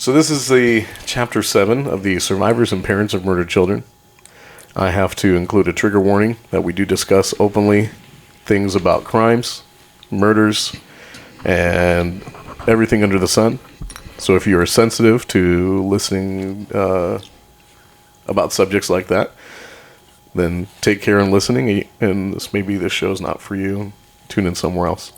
So this is the Chapter 7 of the Survivors and Parents of Murdered Children. I have to include a trigger warning that we do discuss openly things about crimes, murders, and everything under the sun. So if you are sensitive to listening about subjects like that, then take care in listening, and maybe this show's not for you. Tune in somewhere else.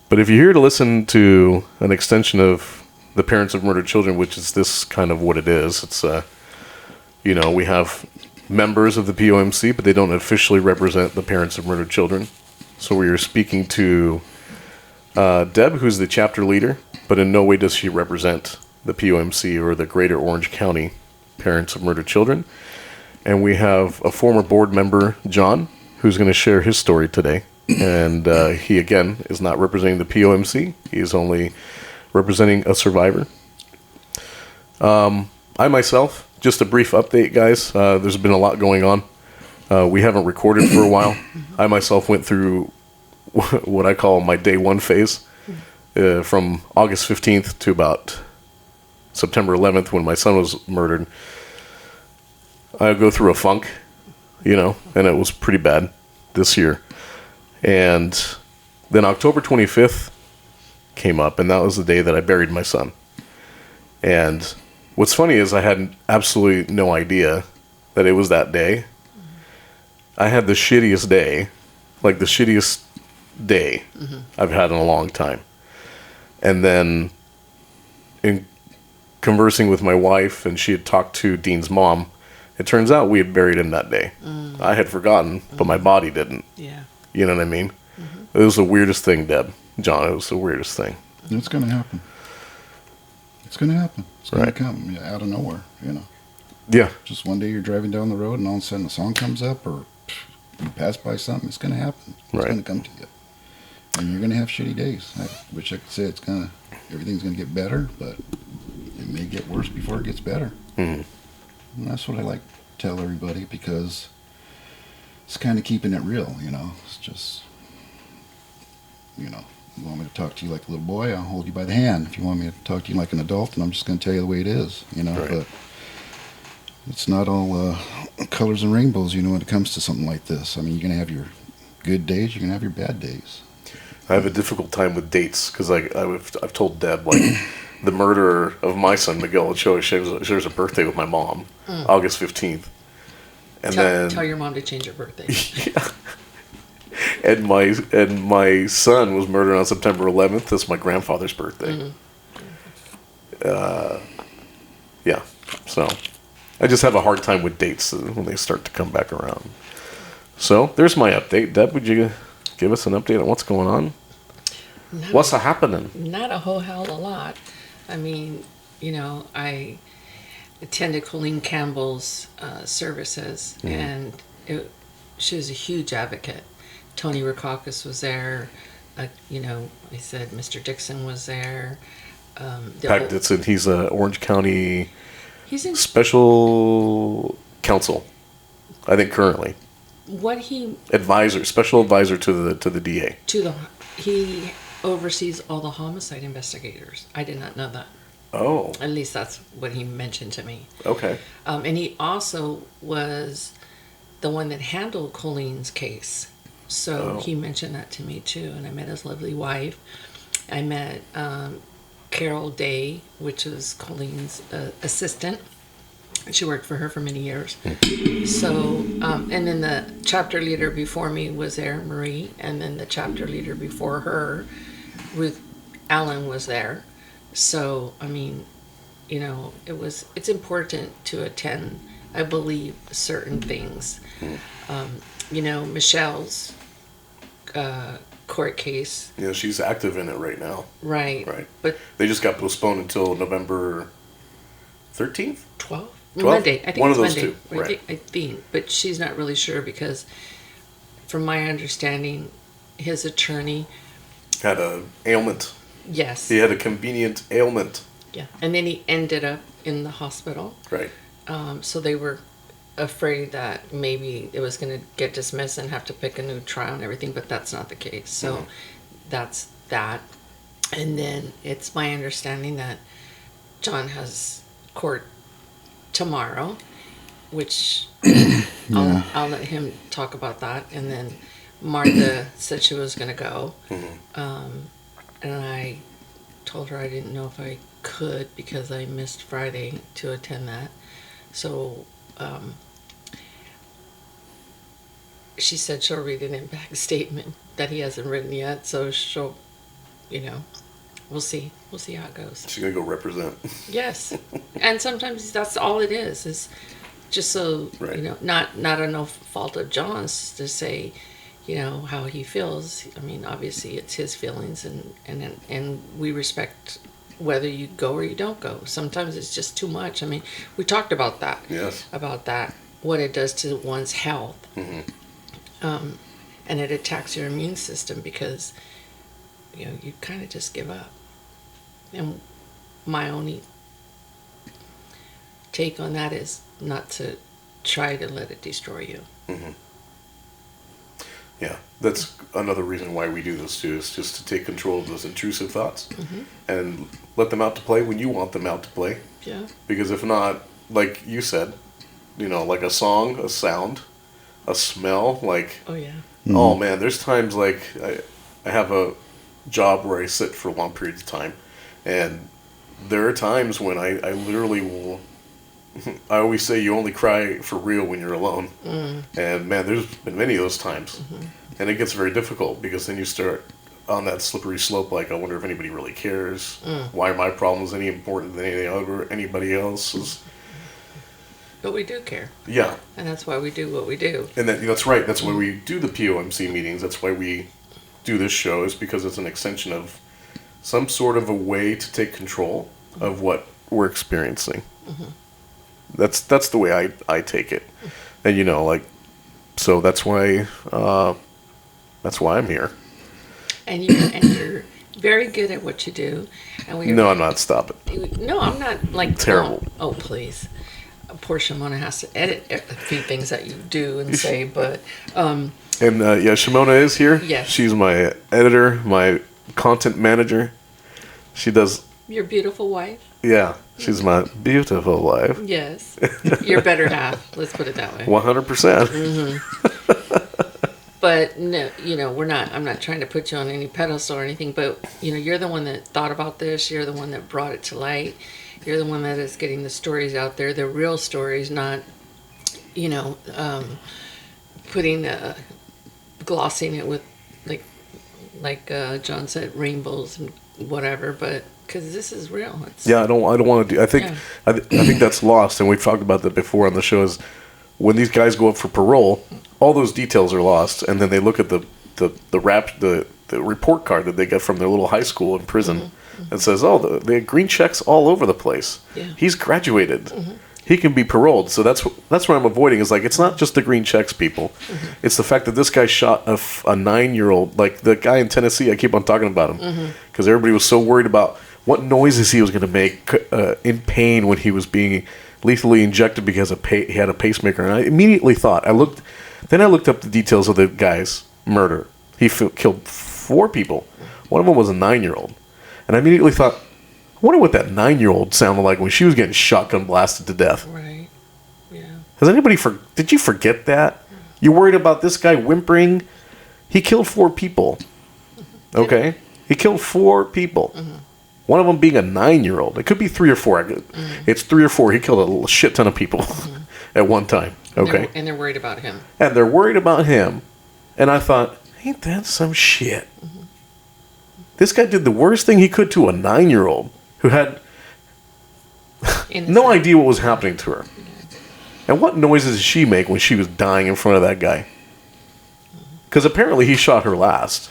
But if you're here to listen to an extension of the Parents of Murdered Children, which is this kind of what it is, it's, we have members of the POMC, but they don't officially represent the Parents of Murdered Children. So we are speaking to Deb, who's the chapter leader, but in no way does she represent the POMC or the Greater Orange County Parents of Murdered Children. And we have a former board member, John, who's going to share his story today. And he, again, is not representing the POMC. He is only representing a survivor. I myself, just a brief update, guys. There's been a lot going on. We haven't recorded for a while. I myself went through what I call my day one phase, from August 15th to about September 11th when my son was murdered. I go through a funk, and it was pretty bad this year. And then October 25th came up, and that was the day that I buried my son. And what's funny is I had absolutely no idea that it was that day. I had the shittiest day, like the shittiest day I've had in a long time. And then in conversing with my wife, and she had talked to Dean's mom, it turns out we had buried him that day. I had forgotten, but my body didn't. Yeah. You know what I mean? It was the weirdest thing, Deb. John, it was the weirdest thing. It's going to happen. It's going to happen. It's going to come out of nowhere, Yeah. Just one day you're driving down the road and all of a sudden a song comes up or you pass by something. It's going to happen. It's going to come to you. And you're going to have shitty days. I wish I could say everything's going to get better, but it may get worse before it gets better. And that's what I like to tell everybody, because it's kind of keeping it real, It's just, you want me to talk to you like a little boy, I'll hold you by the hand. If you want me to talk to you like an adult, then I'm just going to tell you the way it is, Right. But it's not all colors and rainbows, when it comes to something like this. I mean, you're going to have your good days, you're going to have your bad days. I have a difficult time with dates because I've told Deb, the murderer of my son, Miguel Ochoa, shares a birthday with my mom, August 15th. And Tell your mom to change her birthday. Yeah. And my son was murdered on September 11th. That's my grandfather's birthday. Yeah. So I just have a hard time with dates when they start to come back around. So there's my update. Deb, would you give us an update on what's going on? What's happening? Not a whole hell of a lot. I mean, I attended Colleen Campbell's services, and she was a huge advocate. Tony Rukakis was there. I said Mr. Dixon was there. Pat Dixon, he's a Orange County special counsel, I think currently. Special advisor to the DA. He oversees all the homicide investigators. I did not know that. Oh. At least that's what he mentioned to me. Okay. And he also was the one that handled Colleen's case. So he mentioned that to me too. And I met his lovely wife. I met Carol Day, which is Colleen's assistant. She worked for her for many years. So, and then the chapter leader before me was there, Marie. And then the chapter leader before her, Ruth Allen, was there. So, I mean, it's important to attend, I believe, certain things. Michelle's court case. She's active in it right now. Right. But they just got postponed until November 13th? 12th? Monday. I think one it's of those Monday. two. Right. I think. But she's not really sure because, from my understanding, his attorney had an ailment. Yes. He had a convenient ailment. Yeah. And then he ended up in the hospital. Right. So they were afraid that maybe it was going to get dismissed and have to pick a new trial and everything, but that's not the case. So that's that. And then it's my understanding that John has court tomorrow, which I'll let him talk about that. And then Martha said she was going to go. And I told her I didn't know if I could because I missed Friday to attend that. So she said she'll read an impact statement that he hasn't written yet. So she'll, we'll see. We'll see how it goes. She's going to go represent. Yes. And sometimes that's all it is just so, not a no fault of John's to say, how he feels. I mean, obviously it's his feelings and we respect whether you go or you don't go. Sometimes it's just too much. I mean, we talked about that. Yes. About that, what it does to one's health. And it attacks your immune system because, you kind of just give up. And my only take on that is not to try to let it destroy you. Yeah, that's another reason why we do this too, is just to take control of those intrusive thoughts and let them out to play when you want them out to play. Yeah. Because if not, like you said, like a song, a sound, a smell, like... Oh, yeah. Oh, man, there's times like I have a job where I sit for long periods of time, and there are times when I literally will... I always say you only cry for real when you're alone. And man, there's been many of those times. And it gets very difficult because then you start on that slippery slope like, I wonder if anybody really cares. Why are my problems any important than anybody else's? But we do care. Yeah. And that's why we do what we do. And that's right. That's why we do the POMC meetings. That's why we do this show, is because it's an extension of some sort of a way to take control of what we're experiencing. That's the way I take it. And so that's why I'm here. And you're very good at what you do. And No, I'm not. Stop it. No, I'm not like terrible. Oh, please. Poor Shimona has to edit a few things that you do and say, but and Shimona is here. Yes. She's my editor, my content manager. She does. Your beautiful wife. Yeah, she's my beautiful wife. Yes, your better half. Let's put it that way. 100%. But no, we're not. I'm not trying to put you on any pedestal or anything. But you're the one that thought about this. You're the one that brought it to light. You're the one that is getting the stories out there, the real stories, not, putting glossing it with like John said, rainbows and whatever. But because this is real. I don't want to do. I think that's lost, and we've talked about that before on the show. Is when these guys go up for parole, all those details are lost, and then they look at the report card that they get from their little high school in prison. And says, they have green checks all over the place. Yeah. He's graduated. He can be paroled. So that's what I'm avoiding. Is like, it's not just the green checks, people. It's the fact that this guy shot a 9-year-old, like the guy in Tennessee. I keep on talking about him because everybody was so worried about what noises he was going to make in pain when he was being lethally injected because he had a pacemaker. And I immediately thought, I looked up the details of the guy's murder. He killed 4 people. One of them was a 9-year-old. And I immediately thought, I wonder what that 9-year-old sounded like when she was getting shotgun blasted to death. Right. Yeah. Has anybody did you forget that? You're worried about this guy whimpering? He killed 4 people. Okay? He killed 4 people. One of them being a 9-year-old. It could be 3 or 4. It's 3 or 4. He killed a shit ton of people at one time. Okay? And they're worried about him. And they're worried about him. And I thought, ain't that some shit? This guy did the worst thing he could to a 9-year-old who had no idea what was happening to her. And what noises did she make when she was dying in front of that guy? Because apparently he shot her last.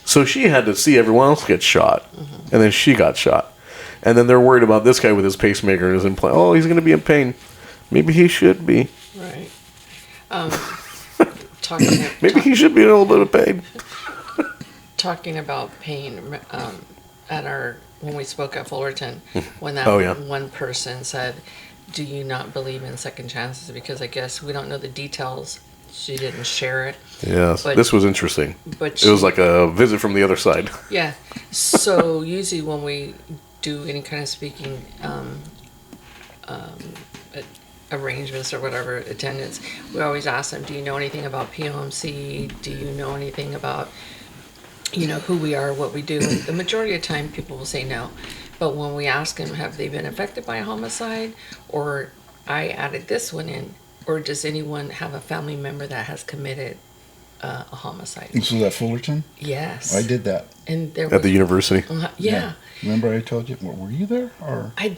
So she had to see everyone else get shot. And then she got shot. And then they're worried about this guy with his pacemaker and his implant. Oh, he's going to be in pain. Maybe he should be. Right. Maybe he should be in a little bit of pain. Talking about pain, when we spoke at Fullerton, when that one person said, "Do you not believe in second chances?" Because I guess we don't know the details. She didn't share it. Yes, this was interesting. But it was like a visit from the other side. Yeah. So usually when we do any kind of speaking arrangements or whatever, attendance, we always ask them, do you know anything about POMC? Do you know anything about, who we are, what we do? And the majority of the time, people will say no. But when we ask them, have they been affected by a homicide? Or I added this one in. Or does anyone have a family member that has committed a homicide? This was at Fullerton? Yes. I did that. And there was, At the university. yeah. Remember I told you? Were you there? Or I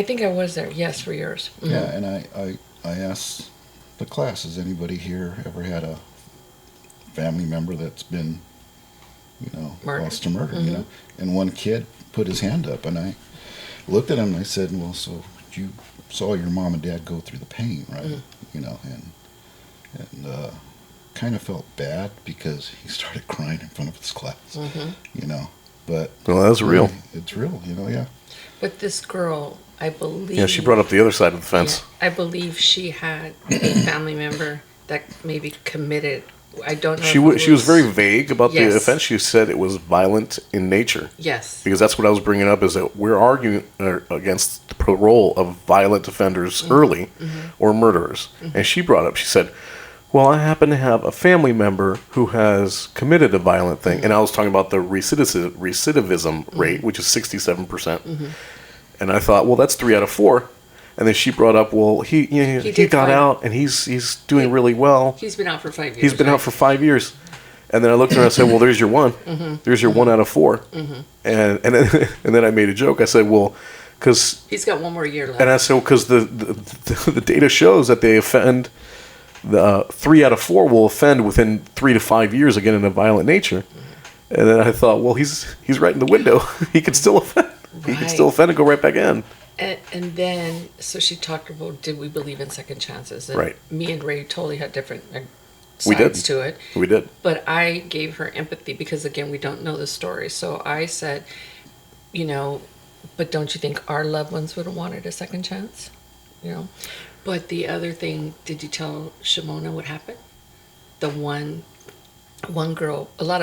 think I was there. Yes, for yours. Mhm. Yeah, and I asked the class, has anybody here ever had a family member that's been, Murdered. lost to murder, And one kid put his hand up, and I looked at him and I said, well, so you saw your mom and dad go through the pain, right? And kind of felt bad because he started crying in front of his class, but Well, that's real. it's real, yeah. But this girl, I believe. Yeah, she brought up the other side of the fence. Yeah, I believe she had a family member that maybe committed. I don't know. She was very vague about the Yes. offense. She said it was violent in nature. Yes. Because that's what I was bringing up, is that we're arguing against the parole of violent offenders early or murderers. And she brought up, she said, well, I happen to have a family member who has committed a violent thing. And I was talking about the recidivism rate, which is 67%. And I thought, well, that's 3 out of 4. And then she brought up, well, he got out and he's doing really well. He's been out for 5 years. He's been out for 5 years. And then I looked at her and I said, well, there's your one. There's your 1 out of 4. And then I made a joke. I said, well, because he's got 1 more year left. And I said, because the data shows that they offend, the 3 out of 4 will offend within 3 to 5 years again in a violent nature. And then I thought, well, he's right in the window. He could still offend. He could still offend and go right back in. And then, so she talked about, did we believe in second chances? And Right. Me and Ray totally had different We did. sides to it. We did. But I gave her empathy because, again, we don't know the story. So I said, but don't you think our loved ones would have wanted a second chance? But the other thing, did you tell Shimona what happened? The one girl, a lot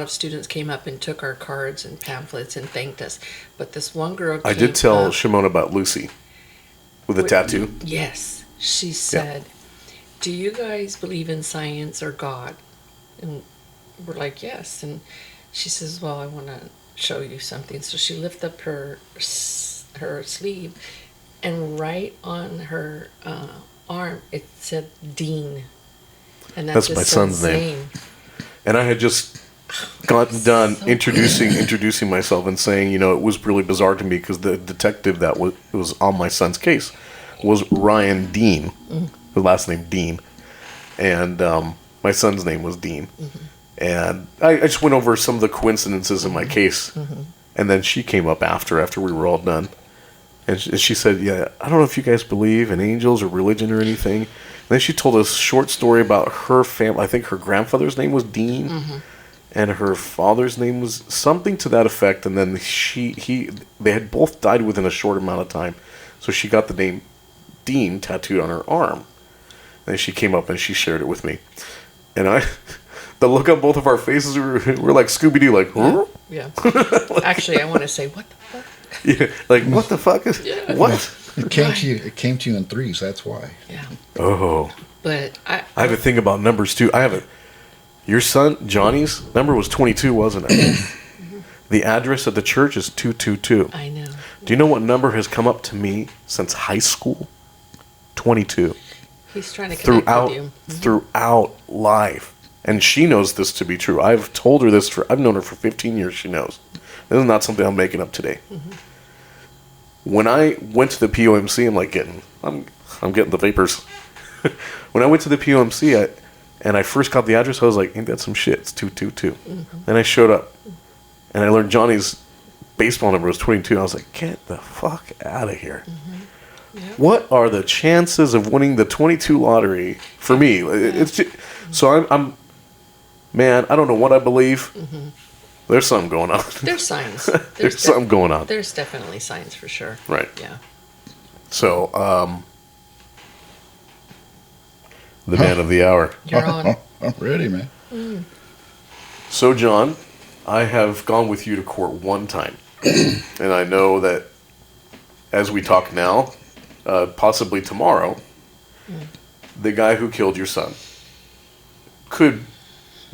of students came up and took our cards and pamphlets and thanked us. But this one girl I came did tell up, Shimona about Lucy with a tattoo. Yes. She said, do you guys believe in science or God? And we're like, yes. And she says, well, I want to show you something. So she lifted up her sleeve, and right on her arm, it said Dean. And that's my son's name. And I had just gotten done So introducing myself and saying, it was really bizarre to me because the detective that was on my son's case was Ryan Dean, the last name Dean, and my son's name was Dean. And I just went over some of the coincidences in my case, and then she came up after we were all done, and she said, yeah, I don't know if you guys believe in angels or religion or anything. And then she told a short story about her family. I think her grandfather's name was Dean. And her father's name was something to that effect, and then they had both died within a short amount of time, so she got the name Dean tattooed on her arm. And she came up and she shared it with me, and the look on both of our faces were like Scooby-Doo, like, huh? Yeah. Actually, I want to say, what the fuck? Yeah, like, what the fuck is what? It came to you in threes, that's why. Yeah. Oh, But I have a thing about numbers too. Your son Johnny's number was 22, wasn't it? The address of the church is 222. I know. Do you know what number has come up to me since high school? 22. He's trying to connect with you. Throughout life. And she knows this to be true. I've told her this I've known her for 15 years. She knows. This is not something I'm making up today. When I went to the POMC, I'm getting the vapors. When I went to the POMC, and I first got the address, I was like, ain't that some shit? It's 222. Then I showed up, and I learned Johnny's baseball number was 22. I was like, get the fuck out of here. Yep. What are the chances of winning the 22 lottery for me? It's just, so I'm man, I don't know what I believe. There's something going on. There's signs. There's something going on. There's definitely signs for sure. Right. Yeah. So, the man of the hour. You're on. I'm ready, man. So, John, I have gone with you to court one time. And I know that as we talk now, possibly tomorrow, the guy who killed your son could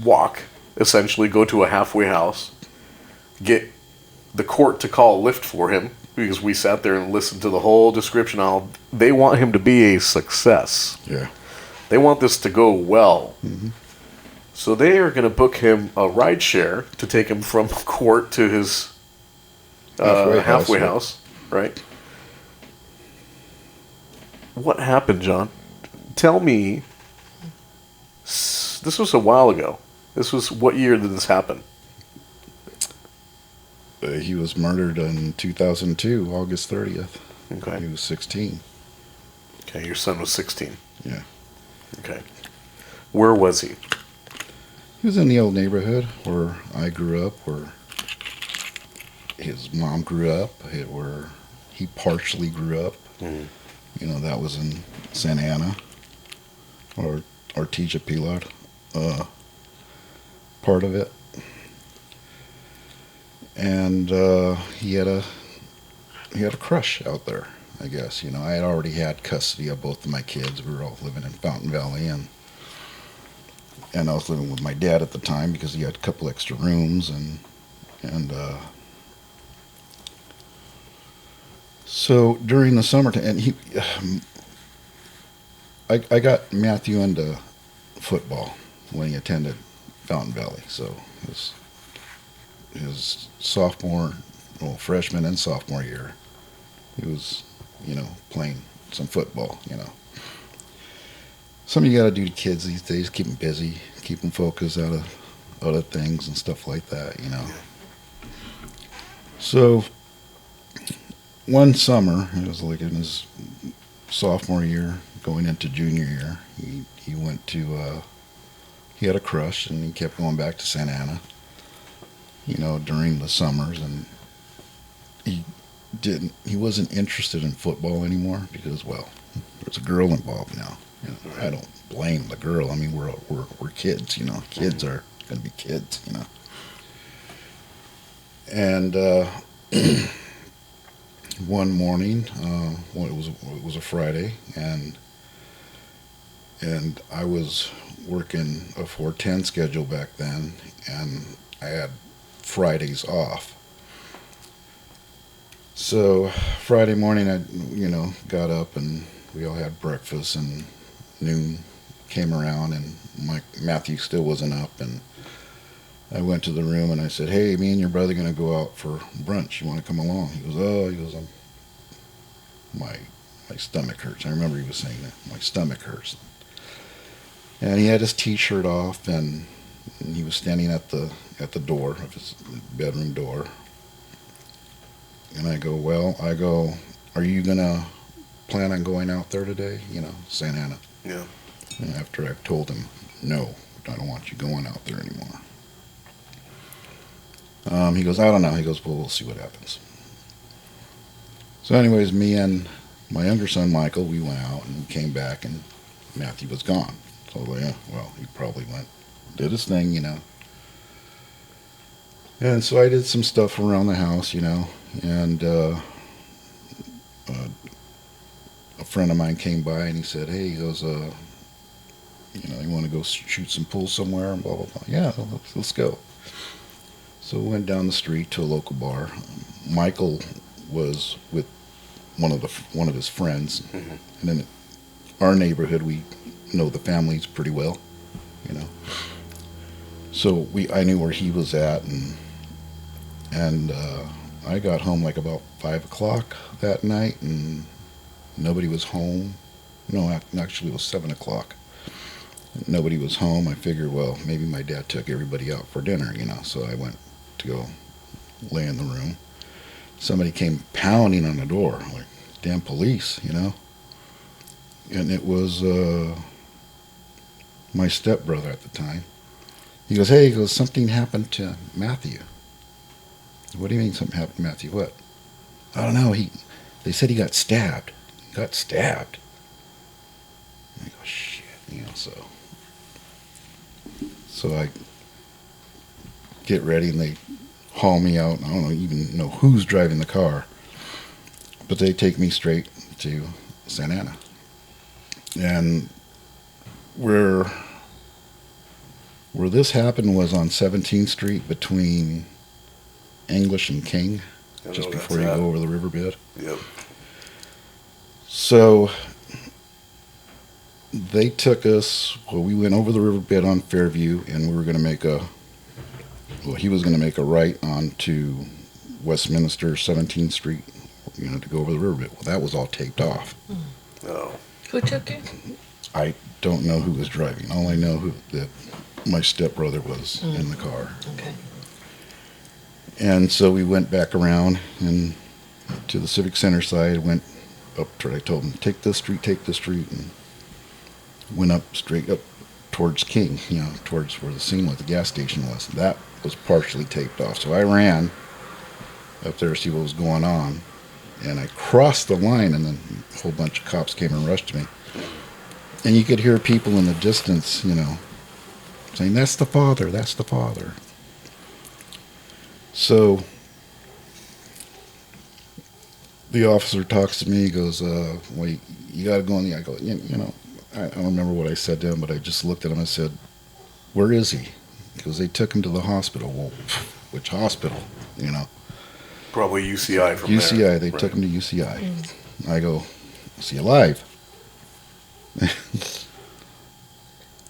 walk, essentially go to a halfway house, get the court to call a lift for him, because we sat there and listened to the whole description. They want him to be a success. Yeah. They want this to go well. So they are going to book him a ride share to take him from court to his halfway house, right? What happened, John? Tell me. This was a while ago. This was, what year did this happen? He was murdered in 2002, August 30th. Okay. He was 16. Okay, your son was 16. Yeah. Okay. Where was he? He was in the old neighborhood where I grew up, where his mom grew up, where he partially grew up. You know, that was in Santa Ana, or Artesia Pilar, part of it. And he had a crush out there, I guess. You know, I had already had custody of both of my kids. We were all living in Fountain Valley, and I was living with my dad at the time because he had a couple extra rooms, and so during the summertime, and I got Matthew into football when he attended Fountain Valley. So his freshman and sophomore year, he was, you know, playing some football, you know. Something you got to do to kids these days, keep them busy, keep them focused out of things and stuff like that, you know. So one summer, it was like in his sophomore year, going into junior year, he went to, he had a crush, and he kept going back to Santa Ana, you know, during the summers, and he wasn't interested in football anymore because, well, there's a girl involved now. You know, I don't blame the girl. I mean, we're kids, you know. Kids are going to be kids, you know. And one morning, it was a Friday, and I was working a 410 schedule back then, and I had Fridays off. So Friday morning, I, you know, got up, and we all had breakfast, and noon came around, and Matthew still wasn't up, and I went to the room, and I said, "Hey, me and your brother are going to go out for brunch. You want to come along?" He goes, my stomach hurts. I remember he was saying that. My stomach hurts. And he had his T-shirt off, and he was standing at the door of his bedroom door. And I go, "Are you going to plan on going out there today? You know, Santa Ana." Yeah. And after I've told him, "No, I don't want you going out there anymore." He goes, "I don't know." He goes, "Well, we'll see what happens." So anyways, me and my younger son, Michael, we went out and we came back, and Matthew was gone. So, yeah, well, he probably did his thing, you know. And so I did some stuff around the house, you know, and a friend of mine came by, and he said, "Hey," he goes, "you know, you want to go shoot some pool somewhere?" And blah, blah, blah. "Yeah, let's go." So we went down the street to a local bar. Michael was with one of his friends, and in our neighborhood, we know the families pretty well, you know. So I knew where he was at, and I got home like about 5 o'clock that night, and nobody was home. No, actually it was 7 o'clock. Nobody was home. I figured, well, maybe my dad took everybody out for dinner, you know. So I went to go lay in the room. Somebody came pounding on the door, like damn police, you know. And it was my stepbrother at the time. He goes, "Hey," he goes, "something happened to Matthew." "What do you mean something happened to Matthew? What?" "I don't know. They said he got stabbed." "Got stabbed?" And I go, "Shit," you know. So I get ready, and they haul me out. I don't even know who's driving the car, but they take me straight to Santa Ana. And where this happened was on 17th Street between English and King, just before you go over the riverbed. Yep. So they took us, we went over the riverbed on Fairview, and we were going to make he was going to make a right onto Westminster 17th Street, to go over the riverbed. Well, that was all taped off. Oh. Who took it? I don't know who was driving. All I know that my stepbrother was in the car. Okay. And so we went back around and to the Civic Center side, went up to, I told him, take this street, and went up straight up towards King, towards where the scene was, the gas station was. That was partially taped off. So I ran up there to see what was going on, and I crossed the line, and then a whole bunch of cops came and rushed me. And you could hear people in the distance, saying, that's the father, that's the father. So the officer talks to me, he goes, well, you got to go in the, I go, I don't remember what I said to him, but I just looked at him and said, where is he? Because they took him to the hospital. Well, which hospital, Probably UCI from UCI, there. they took him to UCI. I go, is he alive?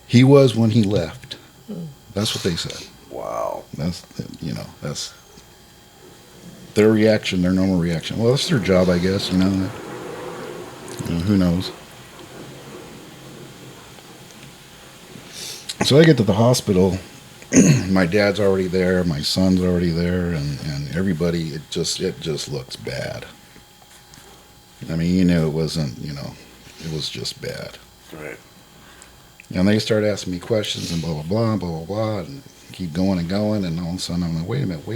He was when he left. That's what they said. Wow. That's their reaction, their normal reaction. Well, that's their job, I guess, who knows. So I get to the hospital. My dad's already there, my son's already there, and everybody, it just looks bad. I mean, it wasn't, it was just bad. Right. And they start asking me questions and blah, blah, blah, blah, blah, blah, and keep going, and all of a sudden I'm like, wait a minute,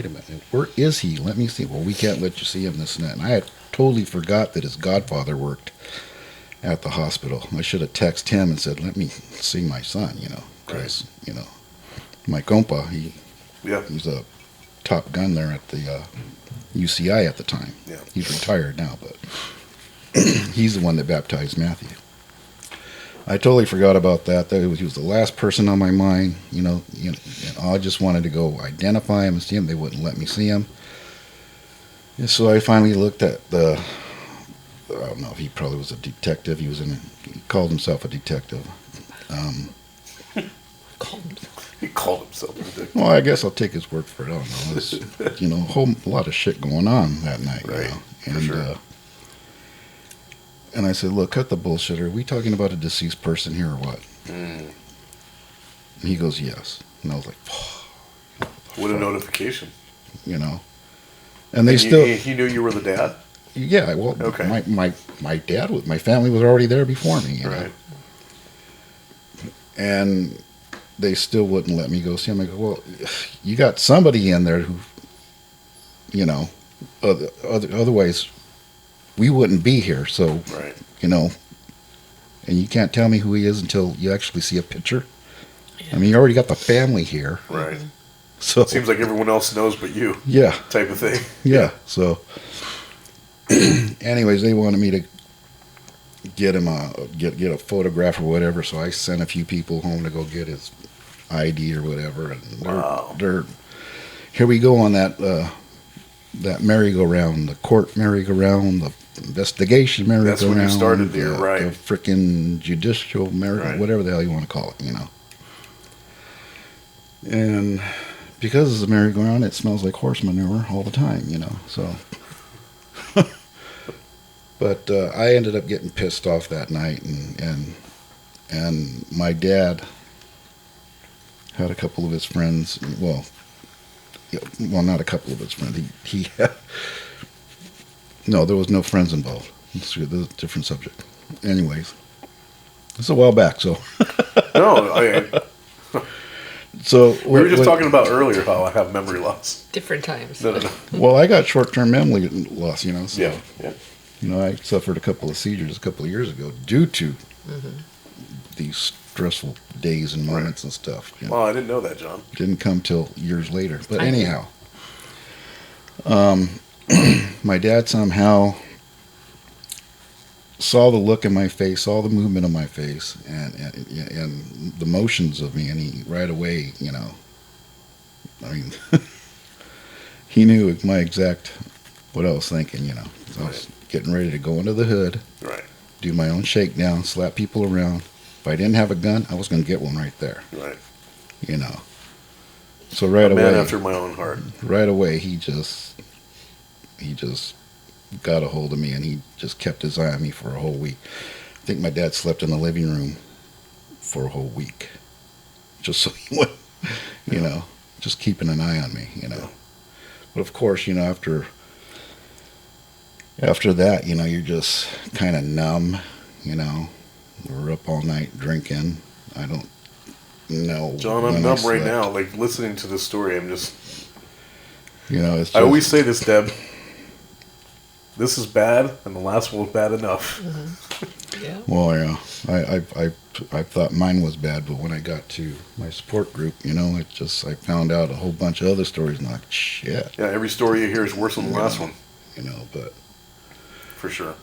where is he? Let me see. Well, we can't let you see him, this and that. And I had totally forgot that his godfather worked at the hospital. I should have texted him and said, let me see my son, because, my compa, he's a top gun there at the UCI at the time. Yeah. He's retired now, but he's the one that baptized Matthew. I totally forgot about that. He was the last person on my mind, and I just wanted to go identify him and see him. They wouldn't let me see him. And so I finally looked at I don't know if he probably was a detective. He called himself a detective. He called himself a detective. Well, I guess I'll take his word for it. I don't know. There's, a whole lot of shit going on that night. Right. And, for sure. And I said, look, cut the bullshit. Are we talking about a deceased person here or what? And he goes, yes. And I was like, what a notification. And they still... He knew you were the dad? Yeah, well, okay. my dad, my family was already there before me. Right. And they still wouldn't let me go see him. I go, well, you got somebody in there who, otherwise we wouldn't be here. So, right. And you can't tell me who he is until you actually see a picture. Yeah. I mean, you already got the family here. Right. So it seems like everyone else knows but you. Yeah. Type of thing. Yeah. So, anyways, they wanted me to get him get a photograph or whatever. So I sent a few people home to go get his ID or whatever. And they're here we go on that merry-go-round, the court merry-go-round, the investigation merry-go-round. That's when you started there, right? The frickin' judicial merry-go, whatever the hell you want to call it, And because it's a merry-go-round, it smells like horse manure all the time, so. But I ended up getting pissed off that night, and my dad had a couple of his friends, well, not a couple of his friends. He had, no, there was no friends involved. This is a different subject. Anyways, it's a while back, so. No, So we were just talking about earlier how I have memory loss. Different times. No. Well, I got short-term memory loss, So, yeah. I suffered a couple of seizures a couple of years ago due to these stressful days and moments and stuff. Well, I didn't know that, John. Didn't come till years later. But anyhow, My dad somehow saw the look in my face, saw the movement of my face, and the motions of me, and he right away, I mean, he knew my exact what I was thinking. I was getting ready to go into the hood, Right. do my own shakedown, slap people around. If I didn't have a gun, I was going to get one right there. Right. So right A man away, after my own heart. right away, he just got a hold of me, and he just kept his eye on me for a whole week. I think my dad slept in the living room for a whole week, just so he would, just keeping an eye on me. But of course, after that, you're just kind of numb. We're up all night drinking. I don't know. John, when I'm I numb right slept. now. Like, listening to this story, I'm just... It's just, I always say this, Deb. This is bad, and the last one was bad enough. Mm-hmm. Yeah. Well, yeah, I thought mine was bad, but when I got to my support group, I found out a whole bunch of other stories, and I'm like, shit, Yeah, every story you hear is worse than the last one. But For sure.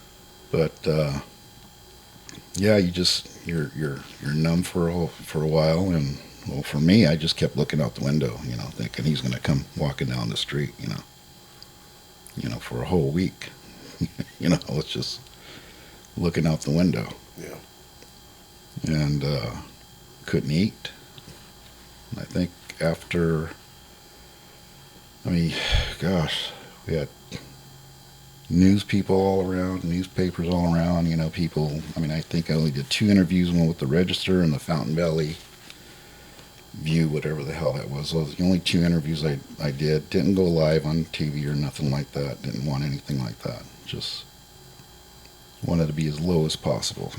Yeah, you're numb for a while, and well, for me, I just kept looking out the window, thinking he's gonna come walking down the street, for a whole week. It's just looking out the window. Yeah. And couldn't eat. I think gosh, we had news people all around, newspapers all around, people. I think I only did 2 interviews, one with the Register and the Fountain Valley View, whatever the hell that was. Those were the only 2 interviews I did. Didn't go live on TV or nothing like that. Didn't want anything like that. Just wanted to be as low as possible,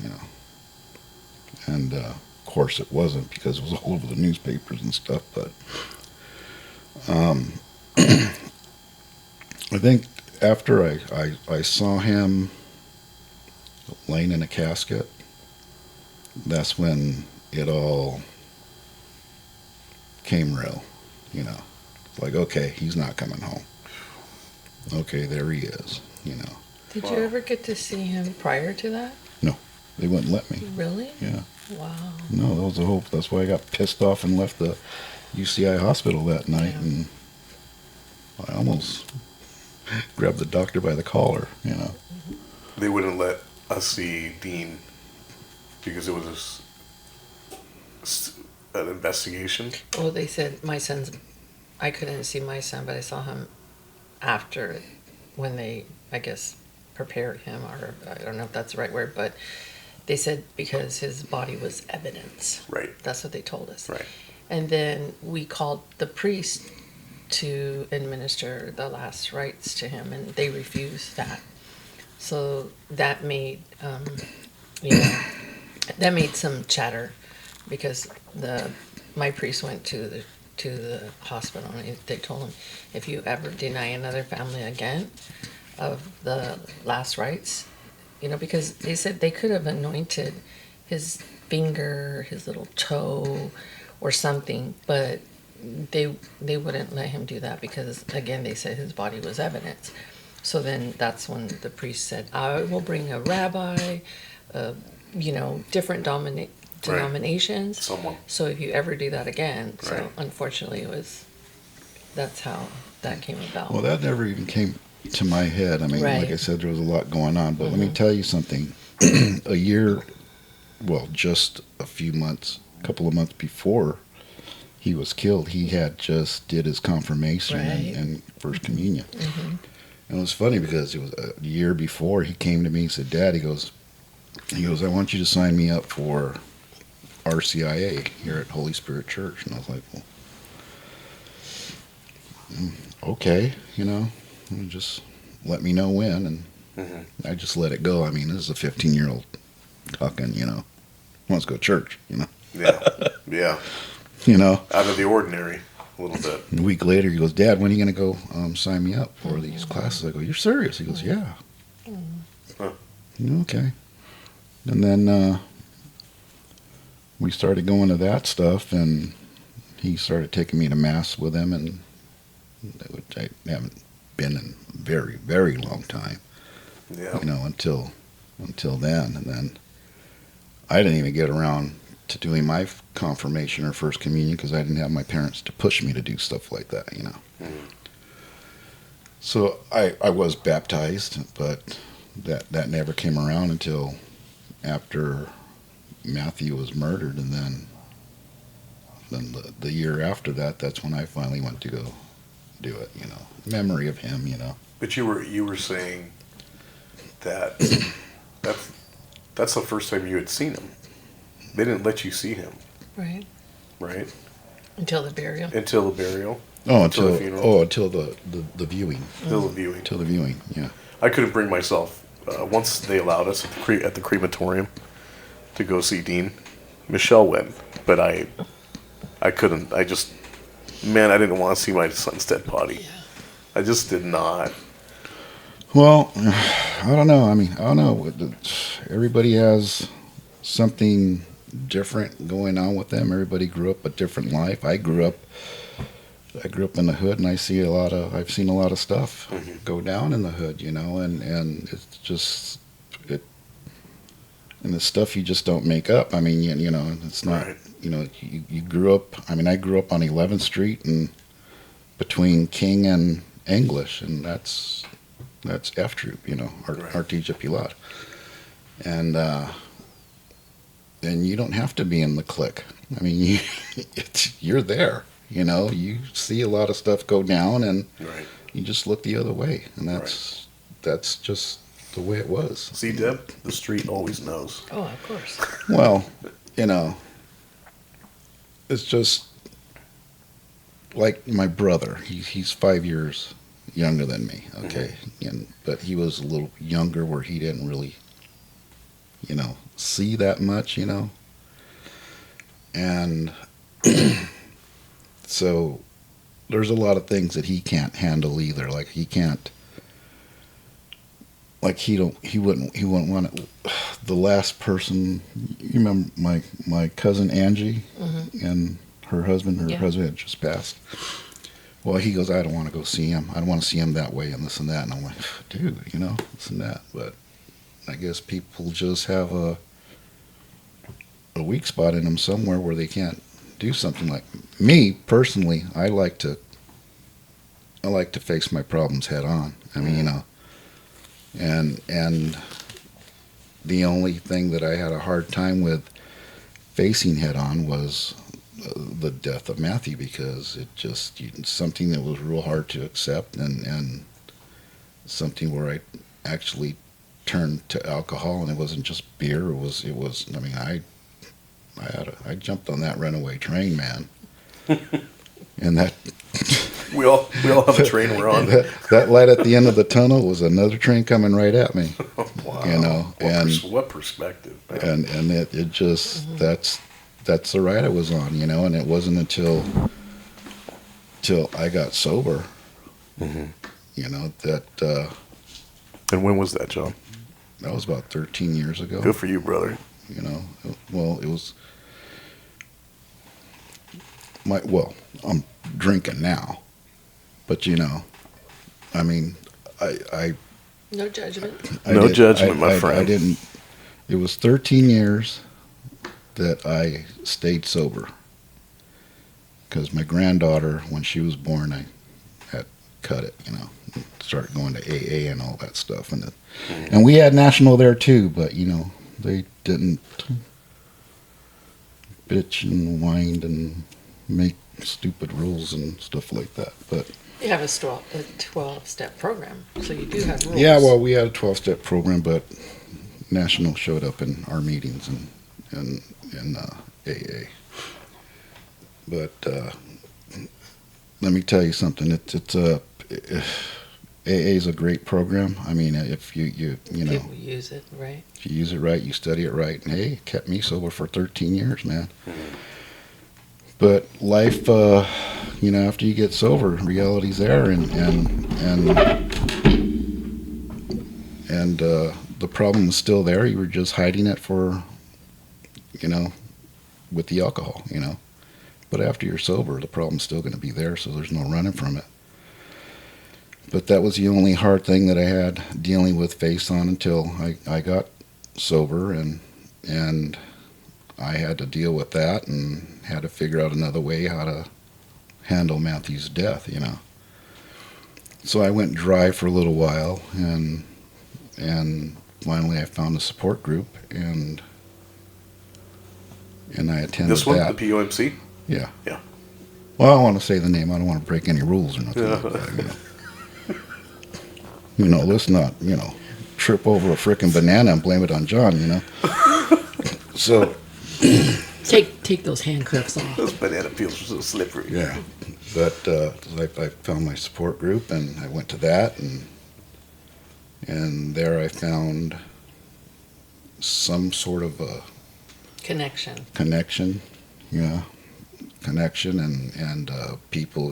And of course it wasn't, because it was all over the newspapers and stuff. But I think after I saw him laying in a casket, that's when it all came real. Like, okay, he's not coming home. Okay, there he is. Did you ever get to see him prior to that? No, they wouldn't let me. Really? Yeah. Wow. No, that was the hope. That's why I got pissed off and left the UCI hospital that night, and I almost grabbed the doctor by the collar. They wouldn't let us see Dean because it was an investigation. Well, they said I couldn't see my son, but I saw him after, when they, I guess, prepared him, or I don't know if that's the right word, but they said because his body was evidence. Right. That's what they told us. Right. And then we called the priest to administer the last rites to him, and they refused that. So that made, that made some chatter, because my priest went to the hospital, and they told him, if you ever deny another family again of the last rites, because they said they could have anointed his finger, his little toe, or something, but they wouldn't let him do that, because again, they said his body was evidence. So then that's when the priest said, I will bring a rabbi, different denominations. Someone. So if you ever do that again, Right. so unfortunately that's how that came about. Well, that never even came to my head. Right. Like I said, there was a lot going on, but let me tell you something. Just a couple of months before he was killed, he had just did his confirmation and first communion. Mm-hmm. And it was funny, because it was a year before he came to me and said, Dad, he goes, I want you to sign me up for RCIA here at Holy Spirit Church. And I was like, well, okay, just let me know when. And I just let it go. This is a 15-year-old talking, wants to go to church, Yeah. Yeah. Out of the ordinary, a little bit. And a week later, he goes, Dad, when are you going to go sign me up for these classes? I go, you're serious? He goes, yeah. Huh. Okay. And then we started going to that stuff, and he started taking me to mass with him, and which I haven't been in a very, very long time. Yeah. Until then, and then I didn't even get around to doing my confirmation or first communion because I didn't have my parents to push me to do stuff like that. So I was baptized, but that never came around until after Matthew was murdered, and then the year after that, that's when I finally went to go do it. Memory of him. But you were saying that that's the first time you had seen him. They didn't let you see him, Right. right? Until the burial. Until the burial. Until the funeral. Until the viewing. Until the viewing. Until the viewing. Yeah. I couldn't bring myself. Once they allowed us at the crematorium to go see Dean, Michelle went, but I couldn't. I didn't want to see my son's dead body. Yeah. I just did not. Well, I don't know. I don't know. Everybody has something different going on with them. Everybody grew up a different life. I grew up in the hood, and I've seen a lot of stuff go down in the hood, and it's just and it's stuff you just don't make up. It's not. Right. You grew up. I grew up on 11th Street and between King and English, and that's F Troop, Artesia Pilat, and you don't have to be in the clique. You're there. You see a lot of stuff go down, and Right. you just look the other way, and that's just the way it was. See, Deb, the street always knows. Oh, of course. Well, it's just like my brother. He's 5 years younger than me. Okay, but he was a little younger, where he didn't really, see that much, and so there's a lot of things that he can't handle either. Like he can't. Like he wouldn't want it. The last person, you remember my cousin Angie and her husband had just passed. Well, he goes, I don't want to go see him. I don't want to see him that way and this and that. And I'm like, dude, this and that. But I guess people just have a weak spot in them somewhere where they can't do something. Like me personally, I like to face my problems head on. And the only thing that I had a hard time with facing head on was the death of Matthew, because it just something that was real hard to accept, and something where I actually turned to alcohol, and it wasn't just beer. It was. I jumped on that runaway train, man, and that. We all have a train we're on. That light at the end of the tunnel was another train coming right at me. Wow. What perspective. Man. And it just that's the ride I was on, and it wasn't until I got sober, that. And when was that, John? That was about 13 years ago. Good for you, brother. Well, it was I'm drinking now, but I No judgment. No judgment, my friend. I didn't. It was 13 years that I stayed sober, because my granddaughter, when she was born, I had cut it. Started going to AA and all that stuff, and we had national there too, but they didn't bitch and whine and make stupid rules and stuff like that. But You have a 12-step program, so you do have rules. yeah, well, we had a 12-step program, but national showed up in our meetings and in AA. But let me tell you something. AA is a great program. If you People use it, right? if you use it right, you study it right, and hey, it kept me sober for 13 years, man. But life, after you get sober, reality's there, and the problem is still there. You were just hiding it for, with the alcohol, But after you're sober, the problem's still going to be there, so there's no running from it. But that was the only hard thing that I had dealing with face on until I got sober, and I had to deal with that and had to figure out another way how to handle Matthew's death, you know. So I went dry for a little while, and finally I found a support group, and I attended This one, that. the POMC? Yeah. Yeah. Well, I don't want to say the name. I don't want to break any rules or nothing like that, you know. You know, let's not, you know, trip over a frickin' banana and blame it on John, you know. So Take those handcuffs off. Those banana peels are so slippery. yeah, but I found my support group, and I went to that, and there I found some sort of a Connection. connection, and people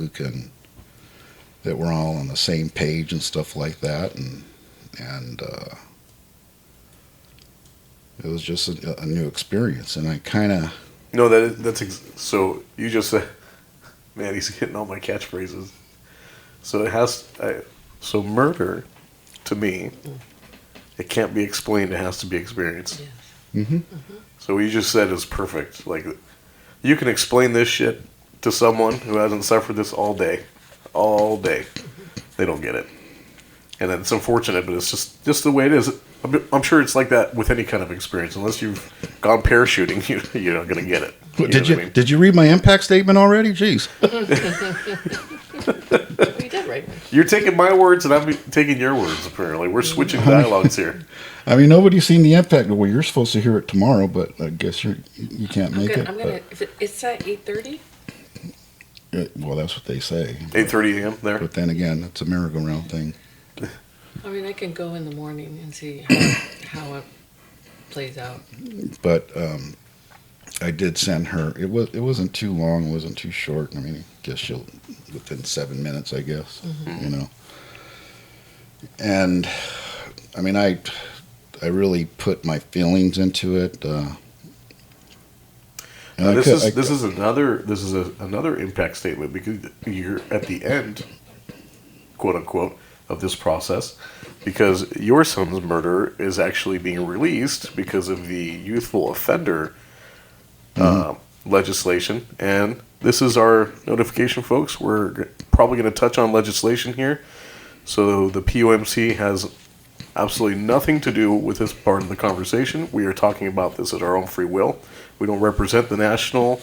that were all on the same page and stuff like that, and it was just a new experience, and I kind of. No, so you just said, man, he's hitting all my catchphrases. So murder, to me, it can't be explained. It has to be experienced. Yes. Mm-hmm. So what you just said is perfect. Like, you can explain this shit to someone who hasn't suffered this all day. They don't get it. And it's unfortunate, but it's just the way it is. I'm sure it's like that with any kind of experience. Unless you've gone parachuting, you're not going to get it. Did you read my impact statement already? Jeez. You did right. You're taking my words and I'm taking your words, apparently. We're switching dialogues here. I mean, nobody's seen the impact. Well, you're supposed to hear it tomorrow, but I guess you can't make it. I'm gonna. If it's at 8:30. Well, that's what they say. 8:30 a.m. there. But then again, it's a merry-go-round thing. I mean, I can go in the morning and see how it plays out. But I did send her. It wasn't too long. It wasn't too short. I mean, I guess she'll within 7 minutes. I guess you know. And I mean, I really put my feelings into it. This is another impact statement, because you're at the end, quote unquote, of this process, because your son's murder is actually being released because of the youthful offender legislation. And this is our notification, folks. We're probably going to touch on legislation here. So the POMC has absolutely nothing to do with this part of the conversation. We are talking about this at our own free will. We don't represent the National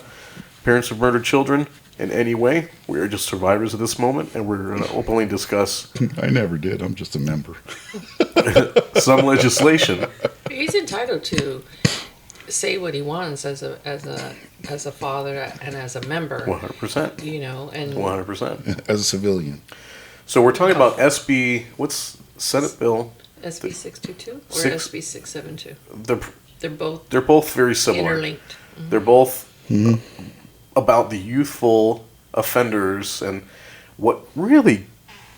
Parents of Murdered Children in any way. We are just survivors of this moment, and we're going to openly discuss I never did. I'm just a member. some legislation. He's entitled to say what he wants as a father and as a member. 100%. You know, and 100%. As a civilian. So we're talking about what's Senate Bill? SB 622 or Six- SB 672. They're both very similar. Interlinked. They're both about the youthful offenders, and what really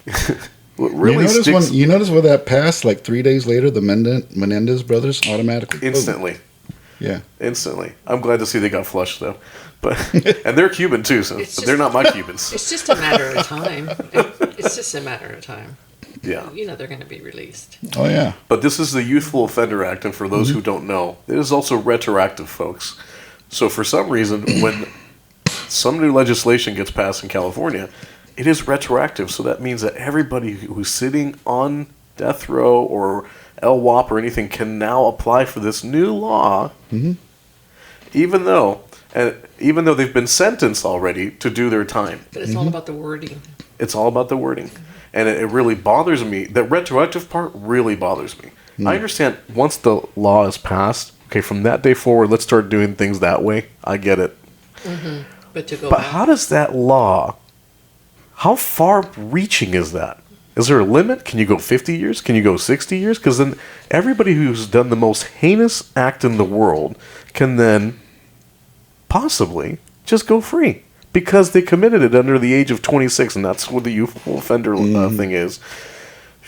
sticks You notice when that passed, like 3 days later, the Menendez brothers automatically instantly. Boom. Yeah. Instantly. I'm glad to see they got flushed, though. But and they're Cuban too, so they're not my Cubans. It's just a matter of time. It's just a matter of time. Yeah. You know they're going to be released. Oh yeah. But this is the Youthful Offender Act, and for those who don't know, it is also retroactive, folks. So for some reason, when some new legislation gets passed in California, it is retroactive. So that means that everybody who's sitting on death row or LWOP or anything can now apply for this new law, even though they've been sentenced already to do their time. But it's all about the wording. It's all about the wording. And it really bothers me. The retroactive part really bothers me. I understand once the law is passed, okay, from that day forward, let's start doing things that way. I get it. But to go But back. how does that law, how far reaching is that? Is there a limit? Can you go 50 years? Can you go 60 years? Because then everybody who's done the most heinous act in the world can then possibly just go free. Because they committed it under the age of 26, and that's what the youthful offender thing is.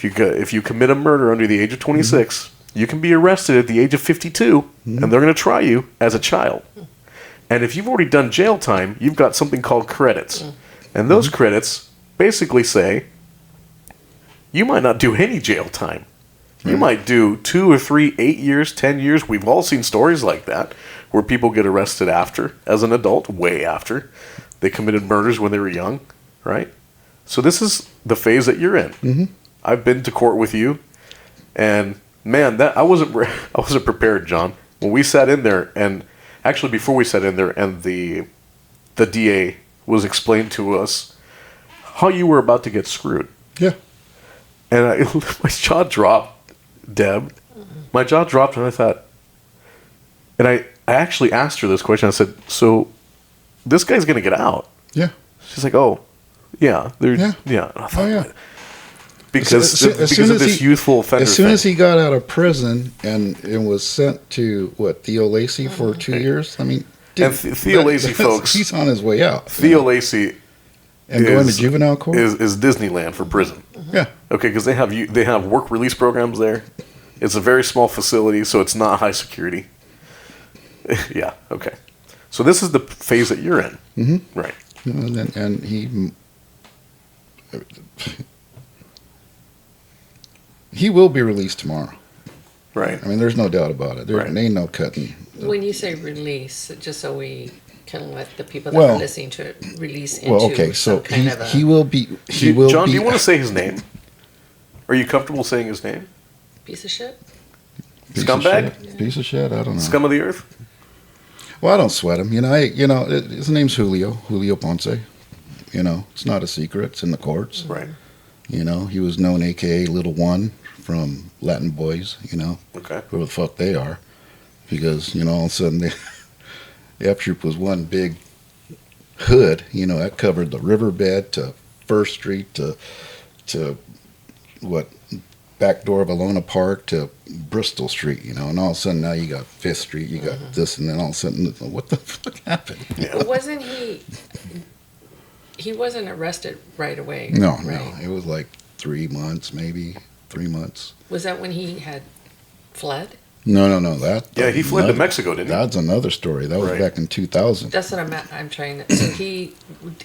If you commit a murder under the age of 26, you can be arrested at the age of 52, and they're going to try you as a child. And if you've already done jail time, you've got something called credits. And those credits basically say, you might not do any jail time. You might do 2 or 3, 8 years, 10 years. We've all seen stories like that where people get arrested after, as an adult, way after. They committed murders when they were young, right? So this is the phase that you're in. Mm-hmm. I've been to court with you, and man, that I wasn't prepared, John. When we sat in there, and actually before we sat in there, and the DA was explained to us how you were about to get screwed. Yeah. And my jaw dropped. Deb, my jaw dropped, and I thought, and I actually asked her this question. I said, so this guy's going to get out? Yeah. She's like, oh, yeah. Yeah. Yeah. I thought, Oh, yeah. Because of this youthful offender As soon thing. as he got out of prison and was sent to, Theo Lacey for 2 years? I mean, dude, And Theo Lacey, folks, he's on his way out. Theo Lacey And going to juvenile court? is Disneyland for prison. Yeah. Okay, because they have work release programs there. It's a very small facility, so it's not high security. Yeah, okay. So this is the phase that you're in. Mm-hmm. Right. And he will be released tomorrow. Right. I mean, there's no doubt about it. There Right. ain't no cutting. When you say release, just so we can let the people that Well- are listening to it release into Well, okay, so some kind of a... he will be. He will John, be. do you want to say his name? Are you comfortable saying his name? piece of shit? Piece of Scumbag? shit? Piece of shit? I don't know. Scum of the earth? Well, I don't sweat him. His name's Julio Ponce. It's not a secret. It's in the courts. Right. He was known AKA Little One from Latin Boys, Okay. who the fuck they are. Because, all of a sudden, the F-Troop was one big hood, that covered the riverbed to First Street to back door of Alona Park to Bristol Street, and all of a sudden now you got Fifth Street, you got this, and then all of a sudden, what the fuck happened? Yeah. But wasn't he wasn't arrested right away? No, right? it was like 3 months, maybe 3 months. Was that when he had fled? No, Yeah, he fled to Mexico, didn't he? That's another story. That was Right. back in 2000. That's what I'm trying to... So he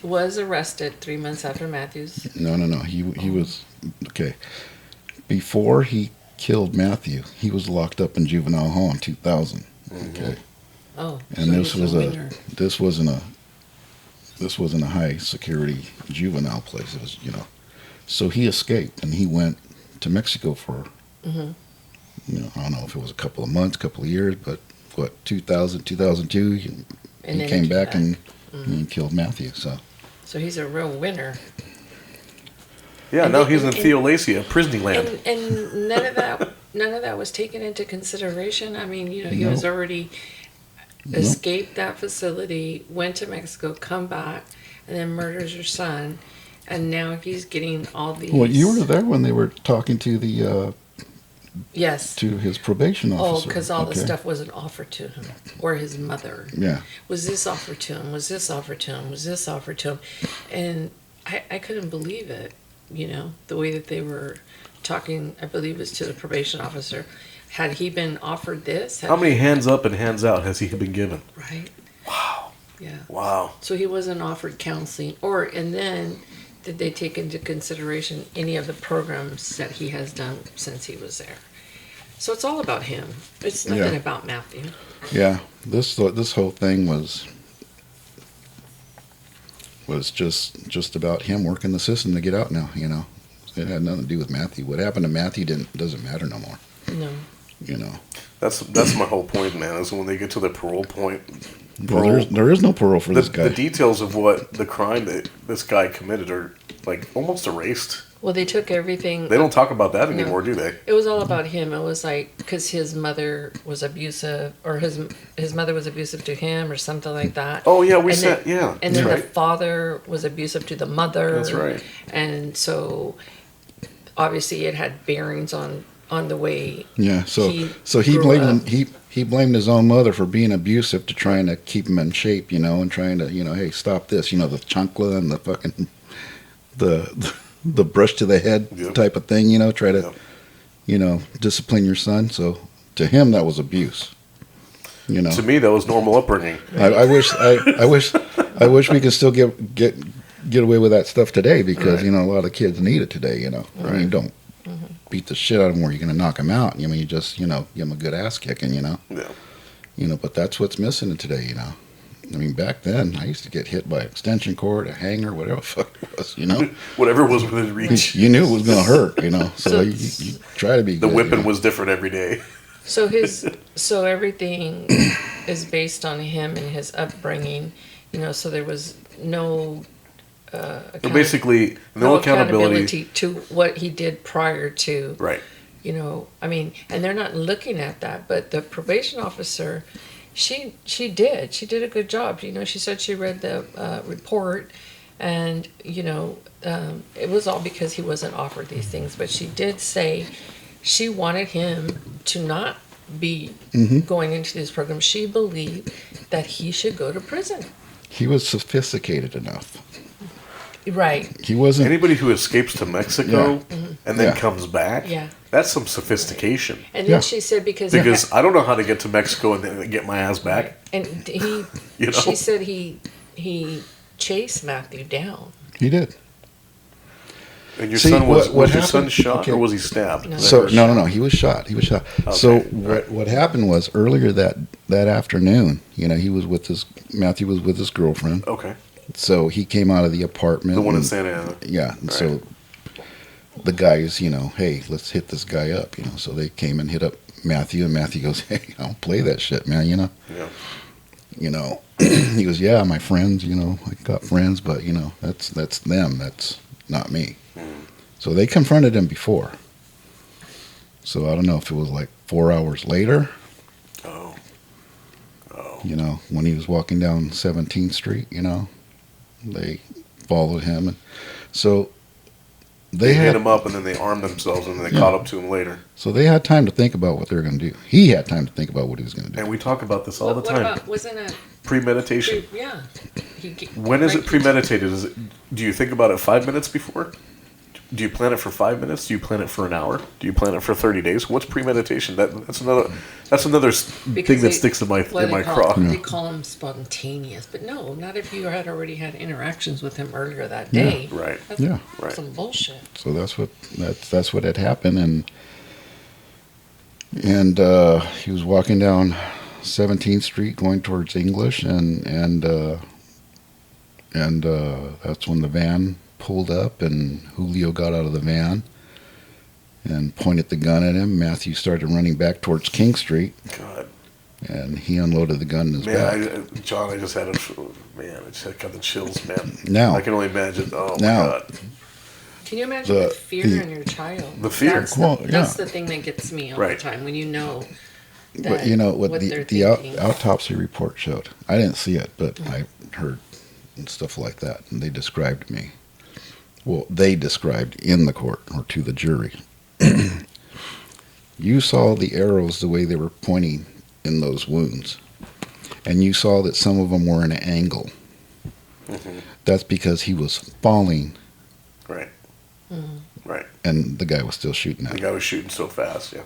was arrested 3 months after Matthews. No. He was okay. Before he killed Matthew, he was locked up in juvenile hall in 2000. Okay, Oh, and so this wasn't a high security juvenile place. It was so he escaped and he went to Mexico for I don't know if it was a couple of months, couple of years, but 2002 he then came back and he killed Matthew. So he's a real winner. Yeah, And now then- he's in and- Theolacia, Prisonland. And none of that was taken into consideration. I mean, he was already escaped that facility, went to Mexico, come back, and then murders your son, and now he's getting all these. Well, you were there when they were talking to the Yes. to his probation Oh, officer. because all the Okay. stuff wasn't offered to him or his mother. Yeah. Was this offered to him? Was this offered to him? Was this offered to him? And I couldn't believe it, the way that they were talking, I believe it was to the probation officer. Had he been offered this? How many hands up and hands out has he been given? Right. Wow. Yeah. Wow. So he wasn't offered counseling, and then did they take into consideration any of the programs that he has done since he was there? So it's all about him. It's nothing Yeah. about Matthew. Yeah, this whole thing was just about him working the system to get out now. It had nothing to do with Matthew. What happened to Matthew doesn't matter no more. No. That's my whole point, man. Is when they get to the parole point. Well, there is no parole for this The guy. details of what the crime that this guy committed are like almost erased. Well, they took everything. They don't talk about that No. anymore, do they? It was all about him. It was like because his mother was abusive, or his mother was abusive to him, or something like that. Oh yeah, we And said then- yeah. And That's then right. the father was abusive to the mother. That's right. And so, obviously, it had bearings on the way. Yeah, so he he grew blamed up. he blamed his own mother for being abusive to trying to keep him in shape, and trying to hey, stop this, the chancla and the fucking the brush to the head Yep. type of thing, try to discipline your son. So to him that was abuse. To me, that was normal upbringing. I wish we could still get away with that stuff today because, Right. you know, a lot of kids need it today, you know. I mean, you don't beat the shit out of them where you're going to knock them out. I mean, you just, you know, give them a good ass kicking, you know. Yeah. You know, but that's what's missing in today, you know. I mean, back then, I used to get hit by an extension cord, a hanger, whatever the fuck it was, you know. Whatever was within reach. You knew it was going to hurt, you know. So, So- you try to be The good, whipping you know? was different every day. So everything is based on him and his upbringing, you know. So there was no So basically, no accountability. to what he did prior to. Right. You know, I mean, and they're not looking at that, but the probation officer, she did a good job. You know, she said she read the report, and you know, it was all because he wasn't offered these things. But she did say she wanted him to not be going into this program. She believed that he should go to prison. He was sophisticated enough. Right. He wasn't. Anybody who escapes to Mexico and then Yeah. comes back, Yeah. that's some sophistication. And then Yeah. she said because Because I don't know how to get to Mexico and then get my ass back. and he You know? she said he chased Matthew down. He did. And your See, son was what your son happened- shot okay. or was he stabbed? No. So no, he was shot. He was shot. So Okay, what happened was earlier that afternoon, you know, Matthew was with his girlfriend. Okay. So he came out of the apartment. The one in and- Santa Ana. Yeah. And so the guys, you know, hey, let's hit this guy up, you know. So they came and hit up Matthew, and Matthew goes, hey, I don't play that shit, man, you know. Yeah. You know, he goes, yeah, my friends, you know, I got friends, but you know, that's them. That's not me. So they confronted him before. So I don't know if it was like 4 hours later, Oh. Oh. you know, when he was walking down 17th Street, you know, they followed him. And so They hit had him up and then they armed themselves and then they Yeah. caught up to him later. so they had time to think about what they were going to do. He had time to think about what he was going to do. And we talk about this all the What time. about, wasn't it? Premeditation. Yeah. When is right, it premeditated? Do you think about it 5 minutes before? Do you plan it for 5 minutes? Do you plan it for an hour? Do you plan it for 30 days? What's premeditation? That's another thing that sticks in my craw. They call him spontaneous, but no, not if you had already had interactions with him earlier that day. Right. That's Yeah. Right. some bullshit. So that's what had happened, and he was walking down 17th Street going towards English, and that's when the van pulled up, and Julio got out of the van and pointed the gun at him. Matthew started running back towards King Street, God. and he unloaded the gun in his back. Man, John, I just had I just got the chills, man. Now- I can only imagine. Oh, now- my God. Can you imagine the fear in your child? The fear. That's, Well, that's yeah. the thing that gets me all Right. the time when you know. But you know what they're the thinking. autopsy report showed. I didn't see it, but I heard and stuff like that, and they described me. Well, they described in the court or to the jury. You saw the arrows the way they were pointing in those wounds, and you saw that some of them were in an angle. Mhm. That's because he was falling, Right. Right. and the guy was still shooting at The him. guy was shooting so fast, yeah.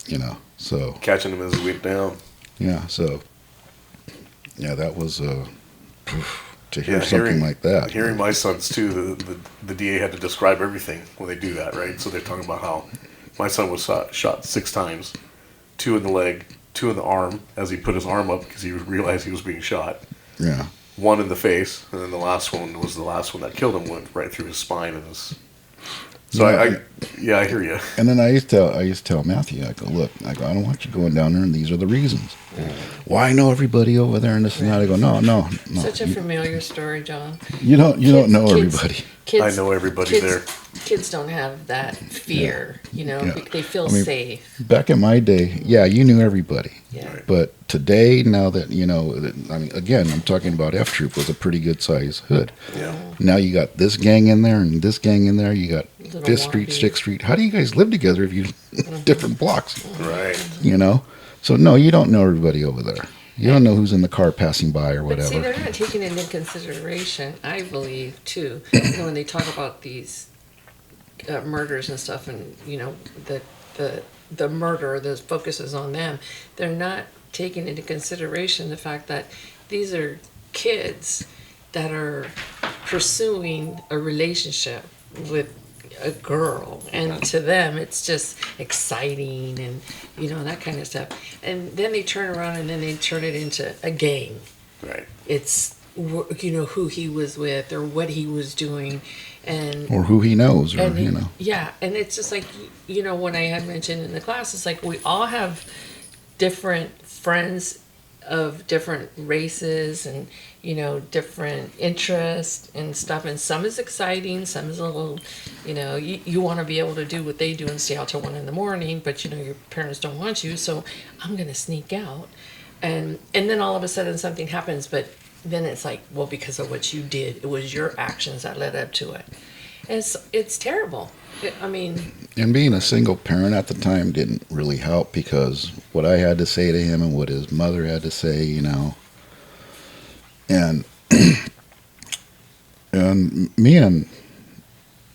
You know, so Catching him as he went down. yeah, that was to hear Yeah, something like that. Hearing my sons too, the DA had to describe everything when they do that, right? So they're talking about how my son was shot 6 times, 2 in the leg, 2 in the arm as he put his arm up because he realized he was being shot. Yeah. 1 in the face, and then the last one was the last one that killed him, went right through his spine and his. So Yeah. I hear you. And then I used to tell Matthew, I go, look, I don't want you going down there, and these are the reasons. Well, I know everybody over there, and this and that. I go, no. Such a familiar story, John. You don't know Kids- everybody. Kids, I know everybody kids, there. Kids don't have that fear, you know. Yeah. They feel I mean, safe. Back in my day, yeah, you knew everybody. Yeah. Right. But today, now that you know, I mean, again, I'm talking about F Troop was a pretty good size hood. Yeah. Now you got this gang in there and this gang in there. You got Little 5th Street, wallabies. 6th Street. How do you guys live together if you different blocks? Right. You know, so no, you don't know everybody over there. You don't know who's in the car passing by or But see, whatever. they're not taking into consideration, I believe, too, you know, when they talk about these murders and stuff, and you know, the murder, the focus is on them. They're not taking into consideration the fact that these are kids that are pursuing a relationship with a girl, and to them it's just exciting and that kind of stuff. And then they turn around and then they turn it into a gang. Right. It's who he was with or what he was doing, and Or who he knows, or, and yeah, and it's just like when I had mentioned in the class, it's like we all have different friends of different races and different interests and stuff, and some is exciting, some is a little you want to be able to do what they do and stay out till 1 a.m, but your parents don't want you, so I'm gonna sneak out, and then all of a sudden something happens, but then it's like, well, because of what you did, it was your actions that led up to it. It's terrible. And being a single parent at the time didn't really help, because what I had to say to him and what his mother had to say, and and me and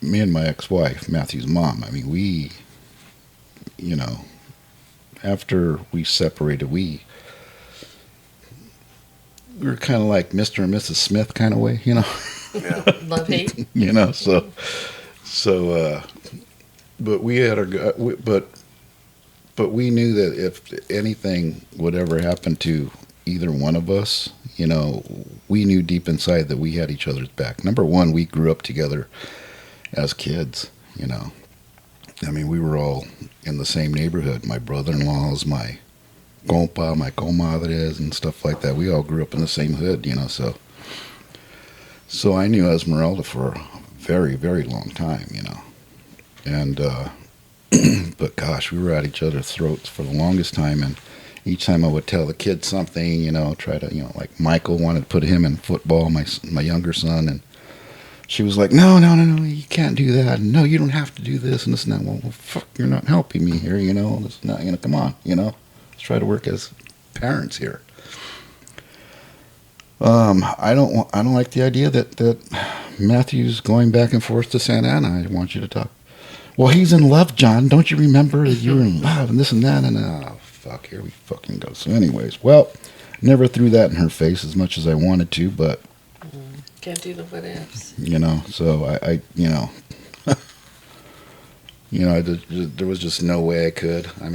my ex-wife, Matthew's mom, we, after we separated, we were kind of like Mr. and Mrs. Smith kind of way, Yeah. Love hate. So but we had but we knew that if anything would ever happen to either one of us, we knew deep inside that we had each other's back. Number one, we grew up together as kids, we were all in the same neighborhood. My brother-in-laws, my compa, my comadres, and stuff like that. We all grew up in the same hood, So I knew Esmeralda for a very, very long time, And, but gosh, we were at each other's throats for the longest time. And each time I would tell the kids something, try to, like Michael wanted to put him in football, my younger son. And she was like, no, you can't do that. No, you don't have to do this and this and that. Well, fuck, you're not helping me here, It's not, come on, Let's try to work as parents here. I don't like the idea that Matthew's going back and forth to Santa Ana. I want you to talk. Well, he's in love, John. Don't you remember that you were in love and this and that? And fuck, here we fucking go. So anyways, well, never threw that in her face as much as I wanted to, but can't do the what ifs. So I there was just no way I could. I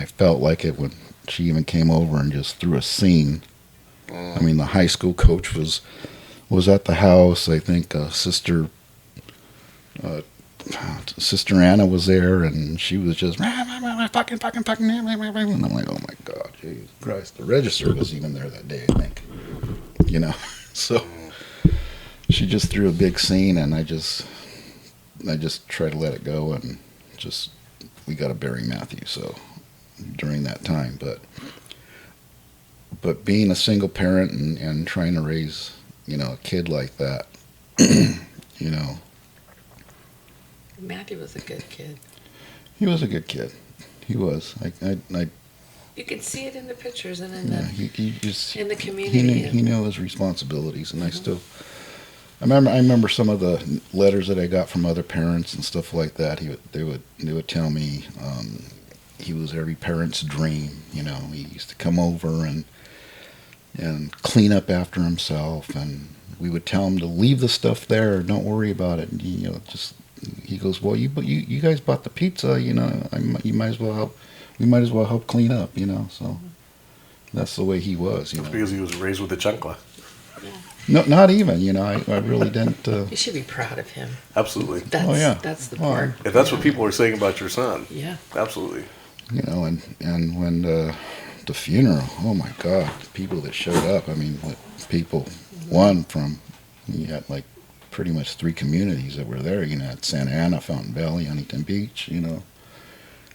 felt like it when she even came over and just threw a scene. The high school coach was at the house. I think Sister Anna was there, and she was just fucking. And I'm like, oh my God, Jesus Christ! The register was even there that day, I think. So she just threw a big scene, and I just tried to let it go, and we got to bury Matthew. So during that time, but being a single parent and trying to raise, a kid like that, Matthew was a good kid. He was a good kid. He was. You could see it in the pictures and in in the community. He knew his responsibilities, and I remember some of the letters that I got from other parents and stuff like that. They would tell me he was every parent's dream. He used to come over and clean up after himself, and we would tell him to leave the stuff there, don't worry about it. And, he goes, well, you guys bought the pizza, you might as well help. We might as well help clean up, So that's the way he was, That's because he was raised with a chancla. Yeah. No, not even, I really didn't. You should be proud of him. Absolutely. That's the part. If that's what people are saying about your son. Yeah. Absolutely. And when the funeral, oh my God, the people that showed up. People, you had like pretty much 3 communities that were there. At Santa Ana, Fountain Valley, Huntington Beach,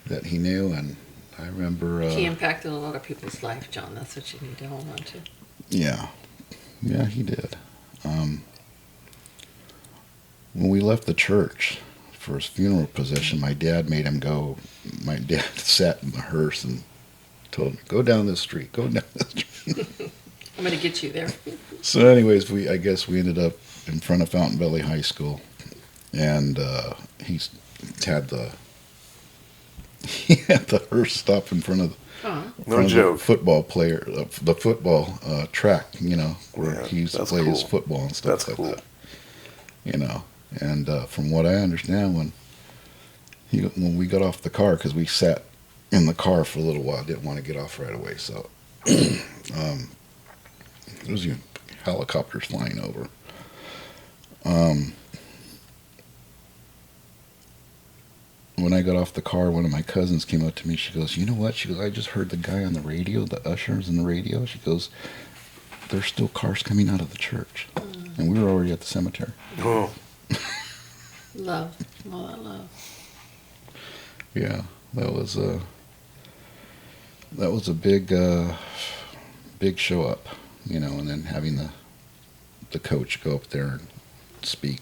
that he knew. And I remember... he impacted a lot of people's life, John. That's what you need to hold on to. Yeah. Yeah, he did. When we left the church for his funeral procession, my dad made him go. My dad sat in the hearse and told me, go down this street, go down this street. I'm going to get you there. So anyways, I guess we ended up in front of Fountain Valley High School, and he had He had the hearse stop in front of Oh, No joke. the football player, the football track, where Yeah, he used to that's play his cool. football and stuff That's like cool. that. And from what I understand, when we got off the car, because we sat in the car for a little while, didn't want to get off right away, so there was helicopters flying over. When I got off the car, one of my cousins came up to me. She goes, "You know what?" She goes, "I just heard the guy on the radio, the ushers in the radio." She goes, "There's still cars coming out of the church," and we were already at the cemetery. Oh, love. All that love. Yeah, that was a big show up, and then having the coach go up there and speak,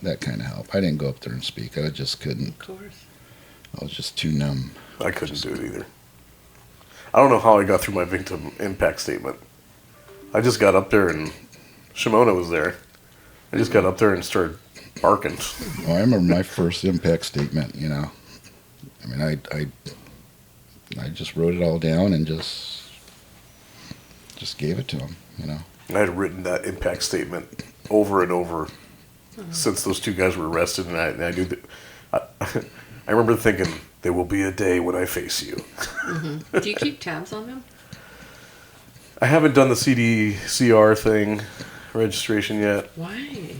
that kind of helped. I didn't go up there and speak. I just couldn't. Of course. I was just too numb. I couldn't do it either. I don't know how I got through my victim impact statement. I just got up there and Shimona was there. I just got up there and started barking. Oh, I remember my first impact statement. I mean, I just wrote it all down and just gave it to him. I had written that impact statement over and over since those two guys were arrested, and I knew that. I remember thinking, there will be a day when I face you. Mm-hmm. Do you keep tabs on them? I haven't done the CDCR thing, registration yet. Why?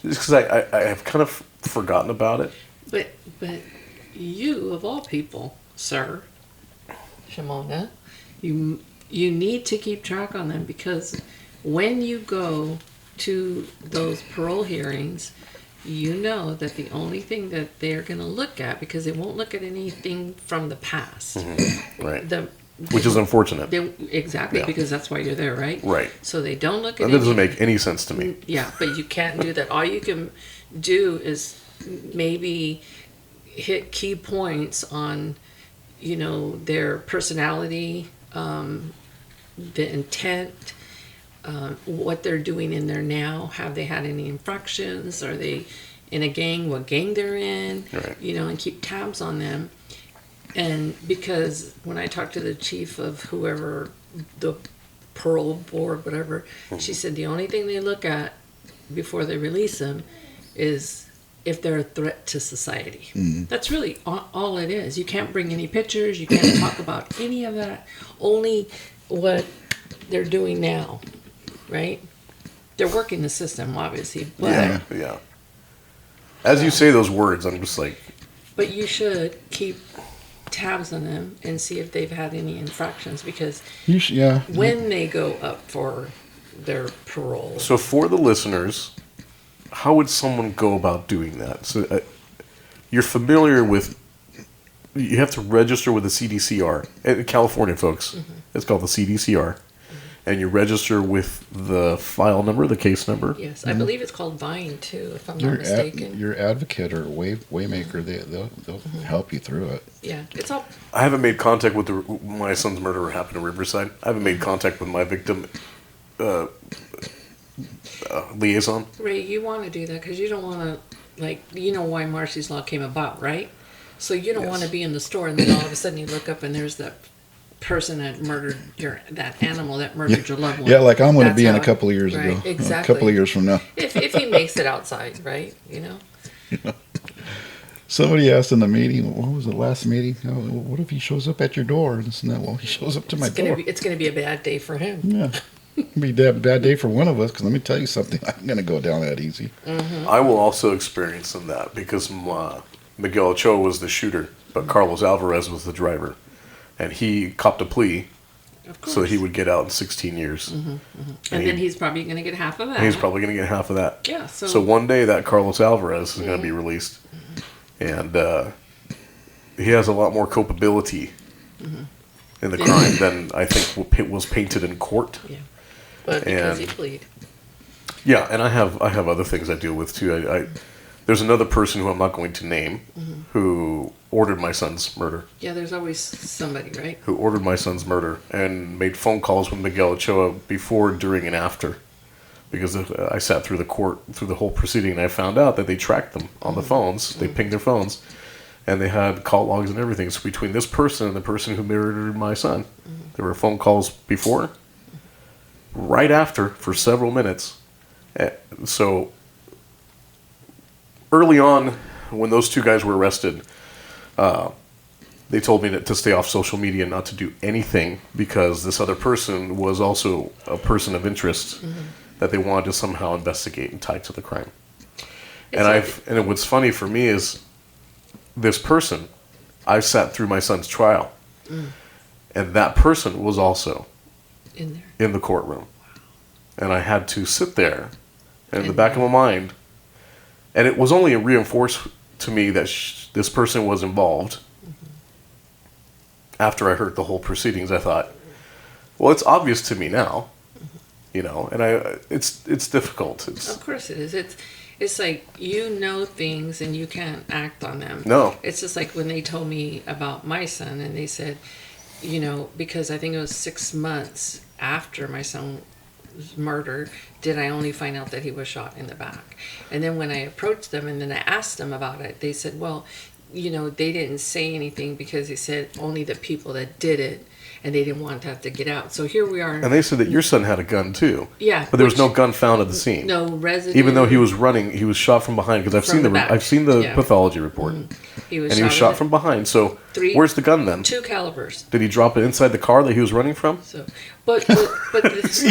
Just because I have kind of forgotten about it. But you, of all people, sir, Shimona, you need to keep track on them, because when you go to those parole hearings, you know that the only thing that they're going to look at, because they won't look at anything from the past. Mm-hmm. Right. Which they is unfortunate. Exactly, Yeah. because that's why you're there, right? Right. So they don't look at That doesn't make any sense to me. Yeah, but you can't do that. All you can do is maybe hit key points on, their personality, the intent, what they're doing in there now. Have they had any infractions? Are they in a gang? What gang they're in? Right. And keep tabs on them. And because when I talked to the chief of whoever, the parole board, whatever, she said the only thing they look at before they release them is if they're a threat to society. Mm-hmm. That's really all it is. You can't bring any pictures. You can't talk about any of that. Only what they're doing now, right? They're working the system, obviously. But, Yeah. As you say those words, I'm just like... But you should keep tabs on them and see if they've had any infractions, because when they go up for their parole. So for the listeners, how would someone go about doing that? So you're familiar with... You have to register with the CDCR. In California, folks, it's called the CDCR. And you register with the file number, the case number. Yes, I believe it's called Vine too, if I'm not mistaken. Your advocate or waymaker, they'll help you through it. Yeah, it's all. I haven't made contact with my son's murderer happened in Riverside. I haven't made contact with my victim liaison. Ray, you want to do that because you don't want to, why Marcy's Law came about, right? So you don't want to be in the store and then all of a sudden you look up and there's that person that murdered that animal that murdered your loved one. Yeah, like I'm going to be in a That's couple of years right, ago. exactly. A couple of years from now. If he makes it outside, right? Somebody asked in the meeting, what was the last meeting? Oh, what if he shows up at your door? And this and that. Well, he shows up to my door. It's going to be a bad day for him. Yeah. It'll be a bad day for one of us, because let me tell you something. I'm going to go down that easy. Mm-hmm. I will also experience some of that because Miguel Ochoa was the shooter, but Carlos Alvarez was the driver. And he copped a plea so that he would get out in 16 years. Mm-hmm, mm-hmm. And then he's probably going to get half of that. He's probably going to get half of that. Yeah. So one day that Carlos Alvarez is going to be released. And he has a lot more culpability in the crime than I think was painted in court. Yeah. But because he plead. Yeah, and I have other things I deal with too. There's another person who I'm not going to name who ordered my son's murder. Yeah, there's always somebody, right? Who ordered my son's murder and made phone calls with Miguel Ochoa before, during, and after because I sat through the whole proceeding, and I found out that they tracked them on the phones. They pinged their phones, and they had call logs and everything. So between this person and the person who murdered my son, there were phone calls before, right after, for several minutes. So early on, when those two guys were arrested, they told me to stay off social media and not to do anything, because this other person was also a person of interest that they wanted to somehow investigate and tie to the crime. And what's funny for me is this person, I sat through my son's trial, and that person was also in the courtroom. And I had to sit there, and in the back of my mind, and it was only reinforced to me that this person was involved. After I heard the whole proceedings, I thought, well, it's obvious to me now, and it's difficult. Of course it is. It's like, things and you can't act on them. No. It's just like when they told me about my son, and they said, because I think it was 6 months after my son was murdered, did I only find out that he was shot in the back. And then when I approached them and then I asked them about it, they said, well, they didn't say anything because they said only the people that did it, and they didn't want that to get out. So here we are. And they said that your son had a gun too. Yeah. But there was no gun found at the scene. No residue. Even though he was running, he was shot from behind, because I've seen the pathology report. He was shot from behind. So where's the gun then? 2 calibers. Did he drop it inside the car that he was running from? So, but this,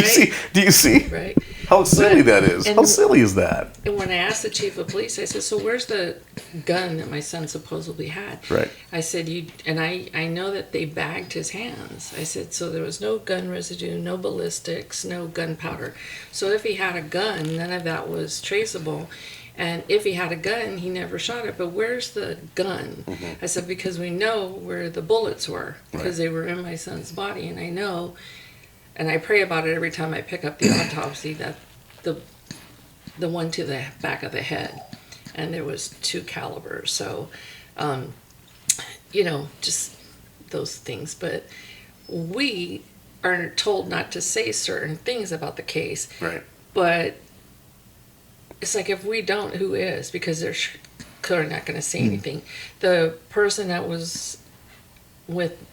Do you see? Right. How silly that is. How silly is that? And when I asked the chief of police, I said, so where's the gun that my son supposedly had? Right. I said, I know that they bagged his hands. I said, so there was no gun residue, no ballistics, no gunpowder. So if he had a gun, none of that was traceable. And if he had a gun, he never shot it. But where's the gun? I said, because we know where the bullets were, because they were in my son's body. And I know, and I pray about it every time I pick up the autopsy, that the one to the back of the head, and there was 2 calibers. So, just those things. But we are told not to say certain things about the case. Right. But it's like, if we don't, who is? Because they're clearly not going to say anything. The person that was with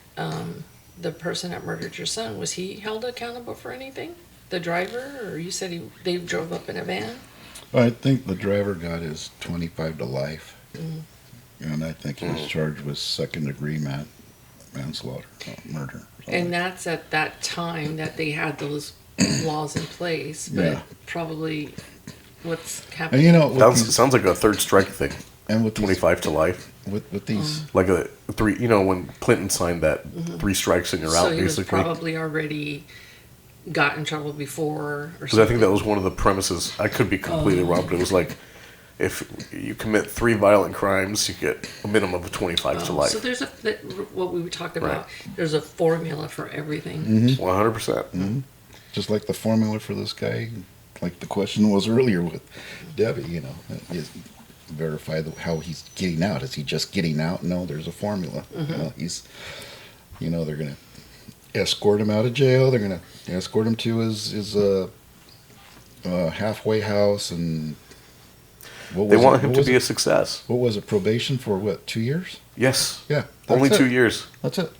the person that murdered your son, was he held accountable for anything? The driver? Or you said they drove up in a van? Well, I think the driver got his 25 to life. And I think he was charged with second-degree manslaughter, murder. And that's at that time that they had those laws in place. But probably what's happening. And sounds like a third strike thing. And with 25 to life. With these, like a 3. when Clinton signed that 3 strikes and you're out, he was basically. probably already got in trouble before, or because I think that was one of the premises. I could be completely wrong, but it was like, if you commit 3 violent crimes, you get a minimum of 25 to life. So there's what we talked about. Right. There's a formula for everything. 100%. Just like the formula for this guy, like the question was earlier with Debbie. Verify how he's getting out. Is he just getting out? No, there's a formula. They're gonna escort him out of jail. They're gonna escort him to his halfway house, and they want him to be a success. What was it? Probation for what? 2 years? Yes. Yeah. Only 2 years. That's it.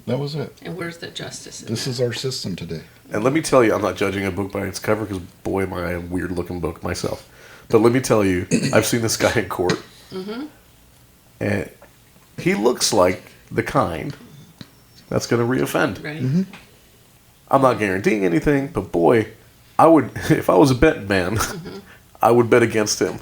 That was it. And where's the justice in This that? is our system today. And let me tell you, I'm not judging a book by its cover, because boy, am I a weird looking book myself. But let me tell you, I've seen this guy in court, and he looks like the kind that's going to reoffend. Right. I'm not guaranteeing anything, but boy, I would, if I was a betting man, I would bet against him.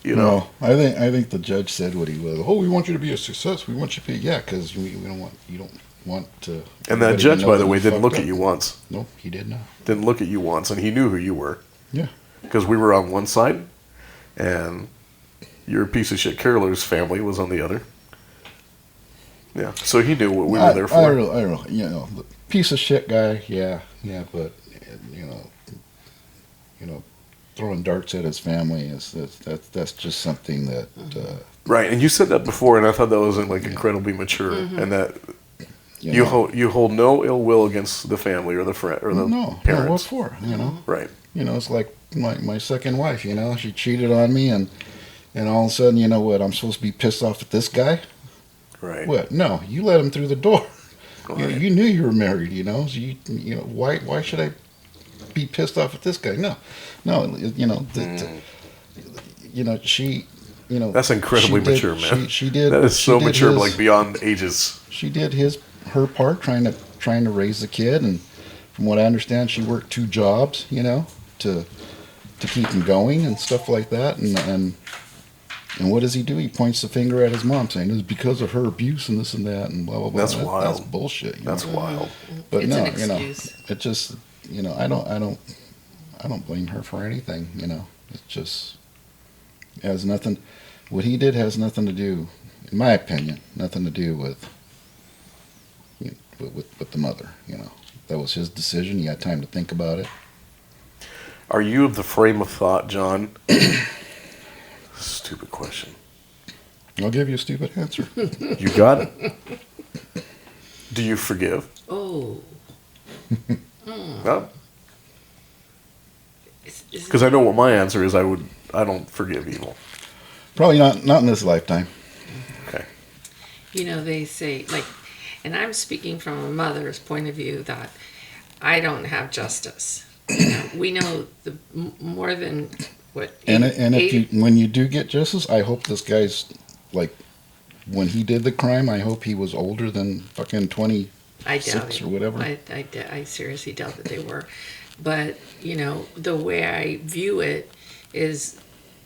No, I think the judge said what he was. Oh, we want you to be a success. We want you to be, because you don't want to. And that judge, by the way, didn't look at you once. No, he did not. Didn't look at you once, and he knew who you were. Yeah. Because we were on one side, and your piece of shit Carolers family was on the other. Yeah, so he knew what we were there for. I really, the piece of shit guy, but throwing darts at his family that's just something that. Right, and you said that before, and I thought that was incredibly mature, and that You hold no ill will against the family or the friend or the no, parents. what for? Right. It's like my second wife. She cheated on me, and all of a sudden, what? I'm supposed to be pissed off at this guy? Right. What? No, you let him through the door. Right. You knew you were married. So why should I be pissed off at this guy? No. She. That's incredibly mature, man. She did. That is so mature, his, like beyond ages. She did her part, trying to raise the kid, and from what I understand, she worked 2 jobs, to keep him going and stuff like that. And what does he do? He points the finger at his mom, saying it's because of her abuse and this and that and blah blah blah. That's wild. That's bullshit. That's wild. But it's no, an excuse. it just I don't blame her for anything. It's just it has nothing. What he did has nothing to do, in my opinion, nothing to do with with the mother. That was his decision. He had time to think about it. Are you of the frame of thought, John? Stupid question. I'll give you a stupid answer. You got it. Do you forgive? Oh. No. Because I know what my answer is. I don't forgive evil. Probably not in this lifetime. Okay. They say, and I'm speaking from a mother's point of view, that I don't have justice. We know more than what. When you do get justice, I hope this guy's when he did the crime. I hope he was older than fucking 26 I doubt or whatever. I seriously doubt that they were, but the way I view it is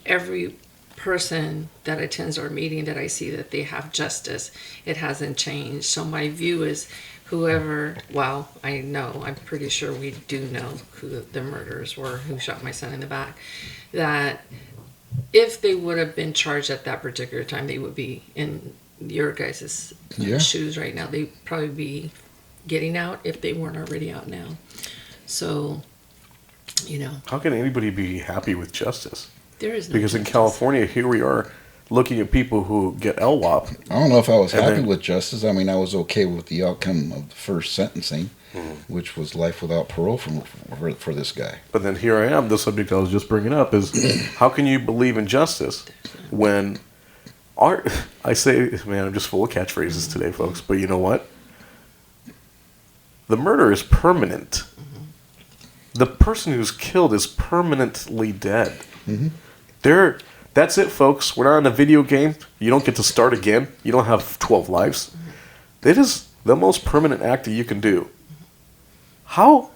every person that attends our meeting that I see that they have justice, it hasn't changed. So my view is I'm pretty sure we do know who the murderers were, who shot my son in the back, that if they would have been charged at that particular time, they would be in your guys' shoes right now. They'd probably be getting out if they weren't already out now. So, How can anybody be happy with justice? There is no because justice. In California, here we are looking at people who get LWOP. I don't know if I was happy with justice. I mean, I was okay with the outcome of the first sentencing, which was life without parole for this guy. But then here I am, the subject I was just bringing up is, how can you believe in justice when I say, man, I'm just full of catchphrases today, folks, but you know what? The murder is permanent. The person who's killed is permanently dead. That's it, folks. We're not in a video game. You don't get to start again. You don't have 12 lives. It is the most permanent act that you can do. How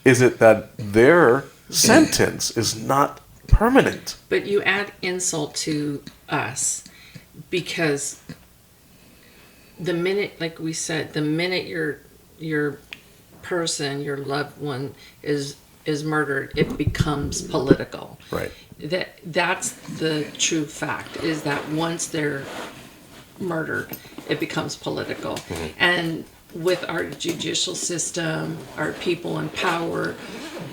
is it that their sentence is not permanent? But you add insult to us because the minute, like we said, the minute your person, your loved one is murdered, it becomes political. Right. That's the true fact, is that once they're murdered, it becomes political. And with our judicial system, our people in power,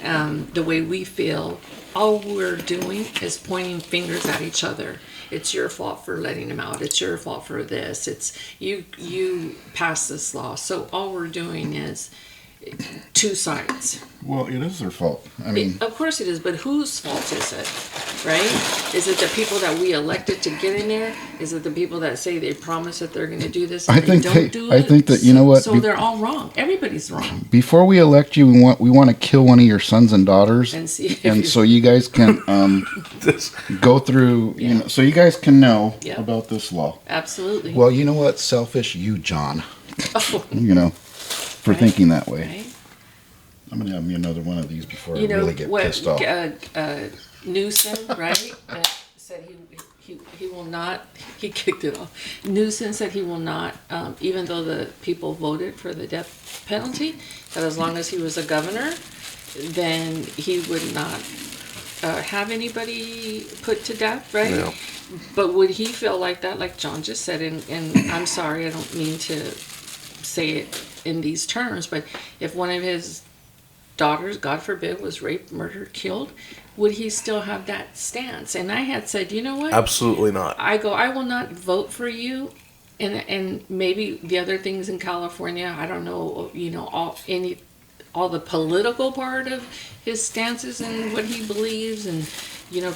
the way we feel, all we're doing is pointing fingers at each other. It's your fault for letting him out. It's your fault for this. It's you passed this law. So all we're doing is two sides. Well, it is their fault. I mean, Of course it is, but whose fault is it? Right? Is it the people that we elected to get in there? Is it the people that say they promise that they're going to do this and they don't do it? I think that, you know what? So they're all wrong. Everybody's wrong. Before we elect you, we want to kill one of your sons and daughters, And see if and you- so you guys can go through, so you guys can know Yeah. about this law. Absolutely. Well, you know what? Selfish you, John. Oh, For Right. thinking that way. right? I'm gonna have me another one of these before I really get pissed off. Newsom, right? Said he will not. He kicked it off. Newsom said he will not, even though the people voted for the death penalty, that as long as he was a governor, then he would not have anybody put to death, right? Yeah. But would he feel like that, like John just said? And I'm sorry, I don't mean to say it in these terms, but if one of his daughters, God forbid, was raped, murdered, killed, would he still have that stance? And I had said, you know what? Absolutely not. I will not vote for you And maybe the other things in California, I don't know, all the political part of his stances and what he believes, and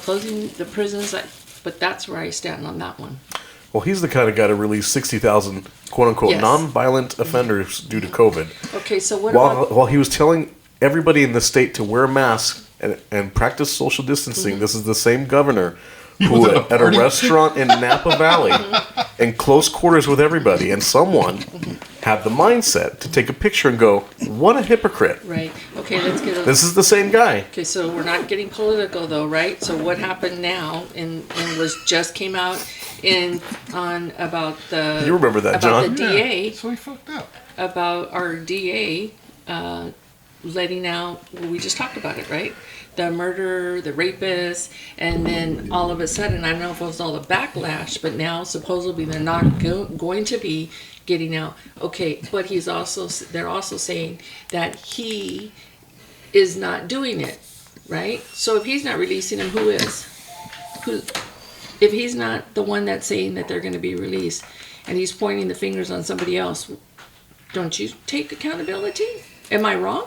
closing the prisons. But that's where I stand on that one. Well, he's the kind of guy to release 60,000 quote-unquote Yes. non-violent offenders due to COVID. Okay, so what While he was telling everybody in the state to wear a mask and practice social distancing, this is the same governor who at a restaurant in Napa Valley in close quarters with everybody, and someone had the mindset to take a picture and go, what a hypocrite. Right. Okay, let's get This is the same guy. Okay, so we're not getting political though, right? So what happened now and was just came out on about the You remember that, John? the DA, So he fucked up. about our DA letting out, well, we just talked about it, right? The murder, the rapist, and then all of a sudden, I don't know if it was all the backlash, but now supposedly they're not going to be getting out. Okay, but they're also saying that he is not doing it, right? So if he's not releasing him, who is? If he's not the one that's saying that they're going to be released, and he's pointing the fingers on somebody else, don't you take accountability? Am I wrong?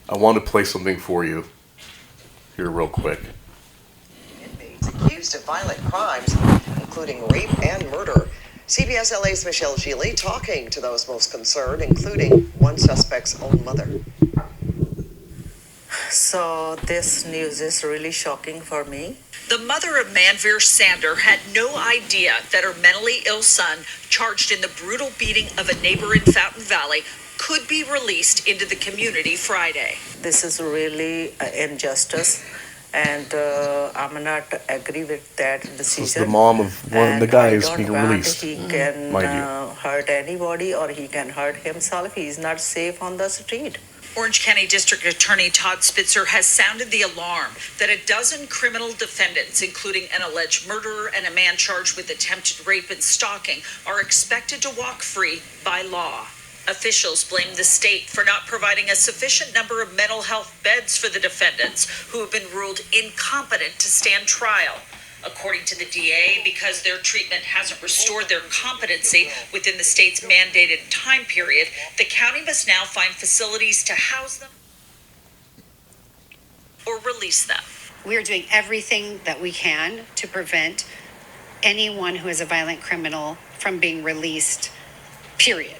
I want to play something for you here real quick. Inmates accused of violent crimes, including rape and murder. CBS LA's Michelle Gili talking to those most concerned, including one suspect's own mother. So this news is really shocking for me. The mother of Manveer Sander had no idea that her mentally ill son, charged in the brutal beating of a neighbor in Fountain Valley, could be released into the community Friday. This is really injustice, and I'm not agree with that decision. This is the mom of one of the guys being released. He can Mind you. hurt anybody, or he can hurt himself. He's not safe on the street. Orange County District Attorney Todd Spitzer has sounded the alarm that a dozen criminal defendants, including an alleged murderer and a man charged with attempted rape and stalking, are expected to walk free by law. Officials blame the state for not providing a sufficient number of mental health beds for the defendants, who have been ruled incompetent to stand trial. According to the DA, because their treatment hasn't restored their competency within the state's mandated time period, the county must now find facilities to house them or release them. We are doing everything that we can to prevent anyone who is a violent criminal from being released, period.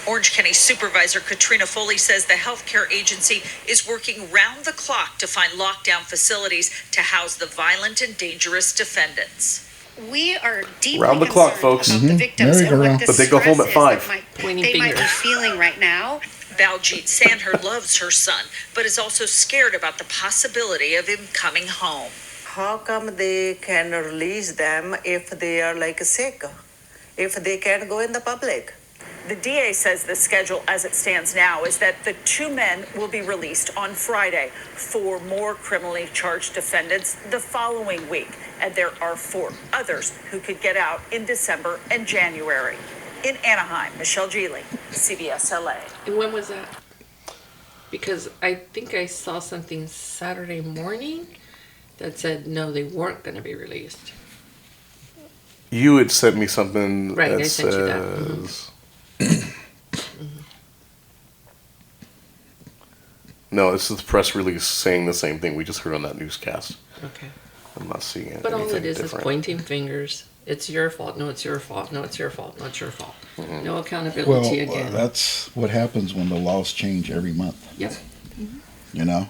Orange County Supervisor Katrina Foley says the healthcare agency is working round the clock to find lockdown facilities to house the violent and dangerous defendants. We are deeply Round the clock, concerned folks. about the victims and Merry-go-round. what the But they go home at stress is 5. that Pointing they might be fingers. feeling right now. Baljit Sandher loves her son, but is also scared about the possibility of him coming home. How come they can release them if they are like sick, if they can't go in the public? The DA says the schedule as it stands now is that the 2 men will be released on Friday, 4 more criminally charged defendants the following week, and there are 4 others who could get out in December and January. In Anaheim, Michelle Gili, CBS LA. And when was that? Because I think I saw something Saturday morning that said no, they weren't going to be released. You had sent me something Right, that I sent you that. Mhm. says... No, this is the press release saying the same thing we just heard on that newscast. Okay. I'm not seeing it. But all anything it is different. pointing fingers. It's your fault. No, it's your fault. No, it's your fault. No, it's your fault. No Well, accountability again. that's what happens when the laws change every month. Yep. You know,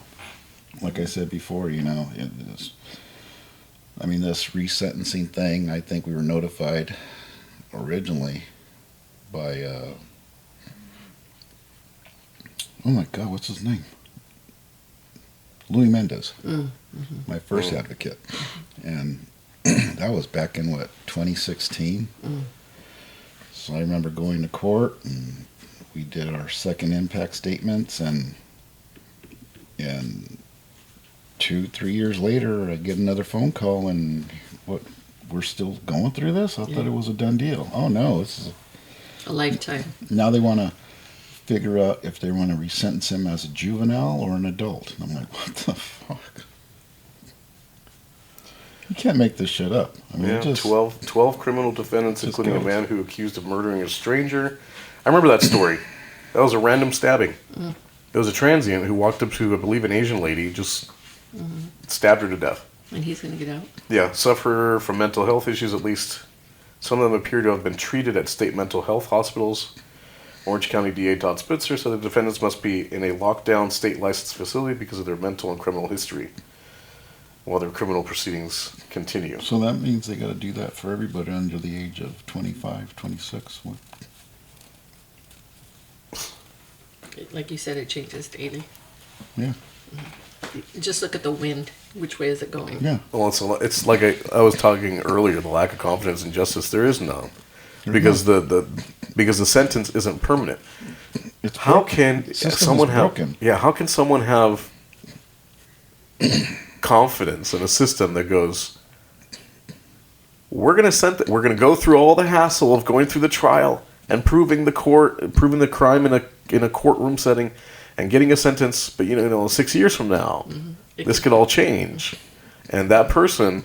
like I said before, this resentencing thing, I think we were notified originally by, oh my God, what's his name? Louis Mendez, my first advocate. And that was back in, 2016? So I remember going to court, and we did our second impact statements, and 2-3 years later, I get another phone call, and we're still going through this? I thought it was a done deal. Oh no, this is A lifetime. now they want to figure out if they want to resentence him as a juvenile or an adult. And I'm like, what the fuck? You can't make this shit up. I mean, Yeah, it just, 12 criminal defendants, just including a goes. man who accused of murdering a stranger. I remember that story. That was a random stabbing. It was a transient who walked up to, I believe, an Asian lady, just stabbed her to death. And he's going to get out. Yeah, suffer from mental health issues at least. Some of them appear to have been treated at state mental health hospitals. Orange County DA Todd Spitzer said the defendants must be in a lockdown state licensed facility because of their mental and criminal history while their criminal proceedings continue. So that means they got to do that for everybody under the age of 25, 26. What? Like you said, it changes daily. Yeah. Just look at the wind. Which way is it going? Yeah. Well, it's like I was talking earlier, the lack of confidence in justice. There is none. Because because the sentence isn't permanent. It's How broken. can The system someone is have broken. how can someone have confidence in a system that goes, we're gonna go through all the hassle of going through the trial and proving the crime in a courtroom setting and getting a sentence, but 6 years from now this could all change. And that person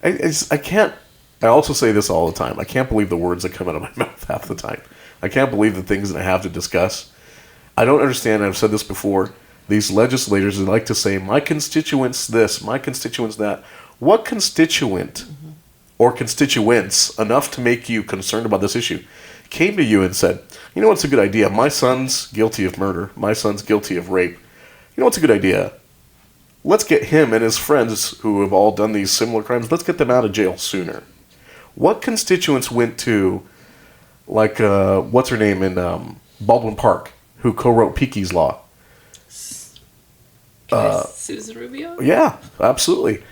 I can't. I also say this all the time. I can't believe the words that come out of my mouth half the time. I can't believe the things that I have to discuss. I don't understand. I've said this before. These legislators would like to say, my constituents this, my constituents that. What constituent or constituents enough to make you concerned about this issue came to you and said, you know what's a good idea? My son's guilty of murder. My son's guilty of rape. You know what's a good idea? Let's get him and his friends who have all done these similar crimes, let's get them out of jail sooner. What constituents went to, like, what's her name in Baldwin Park, who co-wrote Peaky's Law? Susan Rubio? Yeah, absolutely.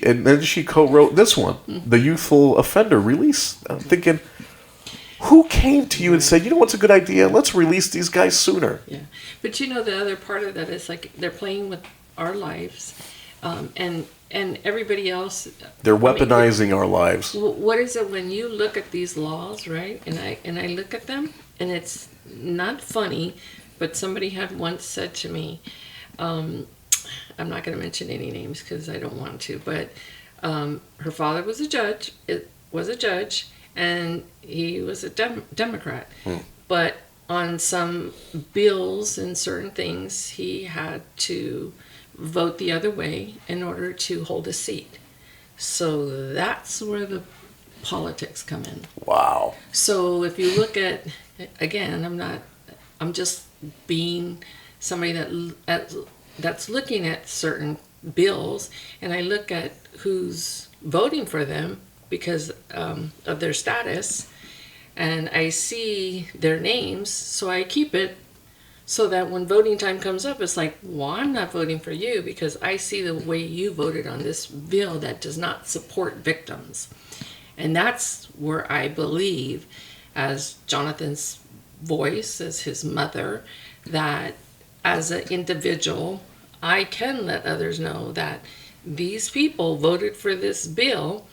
And then she co-wrote this one, the Youthful Offender Release. I'm thinking, who came to you and said, you know what's a good idea? Let's release these guys sooner. Yeah. But the other part of that is like they're playing with our lives. And everybody else. They're weaponizing our lives. What is it when you look at these laws, right? And I look at them, and it's not funny, but somebody had once said to me, I'm not going to mention any names because I don't want to, but her father was a judge. And he was a Democrat. But on some bills and certain things, he had to vote the other way in order to hold a seat. So that's where the politics come in. Wow. So if you look at, again, I'm just being somebody that's looking at certain bills, and I look at who's voting for them because of their status, and I see their names, so I keep it so that when voting time comes up, it's like, well, I'm not voting for you because I see the way you voted on this bill that does not support victims. And that's where I believe, as Jonathan's voice, as his mother, that as an individual, I can let others know that these people voted for this bill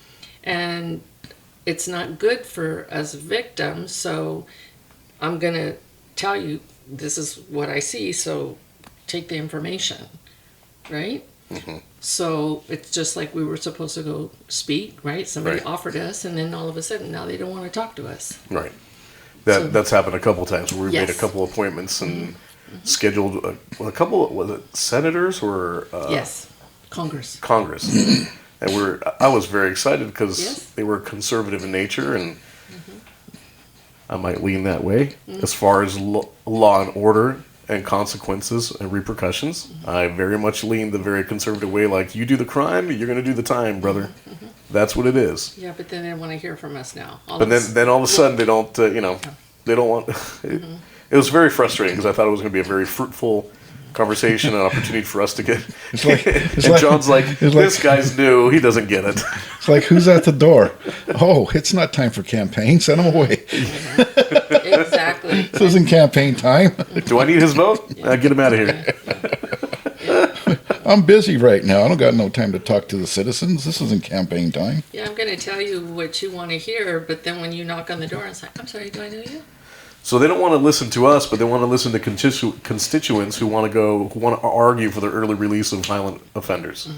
and it's not good for us victims, so I'm going to tell you this is what I see, so take the information, right? So it's just like we were supposed to go speak, right? Somebody offered us, and then all of a sudden now they don't want to talk to us. Right. That's happened a couple times where we made a Yes. couple appointments and scheduled a couple, was it senators or Yes, Congress. And I was very excited because Yes. they were conservative in nature, and I might lean that way as far as law and order and consequences and repercussions. I very much lean the very conservative way, like, you do the crime, you're going to do the time, brother. That's what it is. Yeah, but then they want to hear from us now. But then all of a sudden they don't, they don't want. It was very frustrating because I thought it was going to be a very fruitful conversation, an opportunity for us to get. And John's like, this guy's new, he doesn't get it. It's like, who's at the door? Oh, it's not time for campaign. Send him away. Exactly. This isn't campaign time. Do I need his vote? Get him out of here. I'm busy right now. I don't got no time to talk to the citizens. This isn't campaign time. Yeah, I'm going to tell you what you want to hear, but then when you knock on the door, it's like, I'm sorry, do I know you? So they don't want to listen to us, but they want to listen to constituents who want to argue for the early release of violent offenders.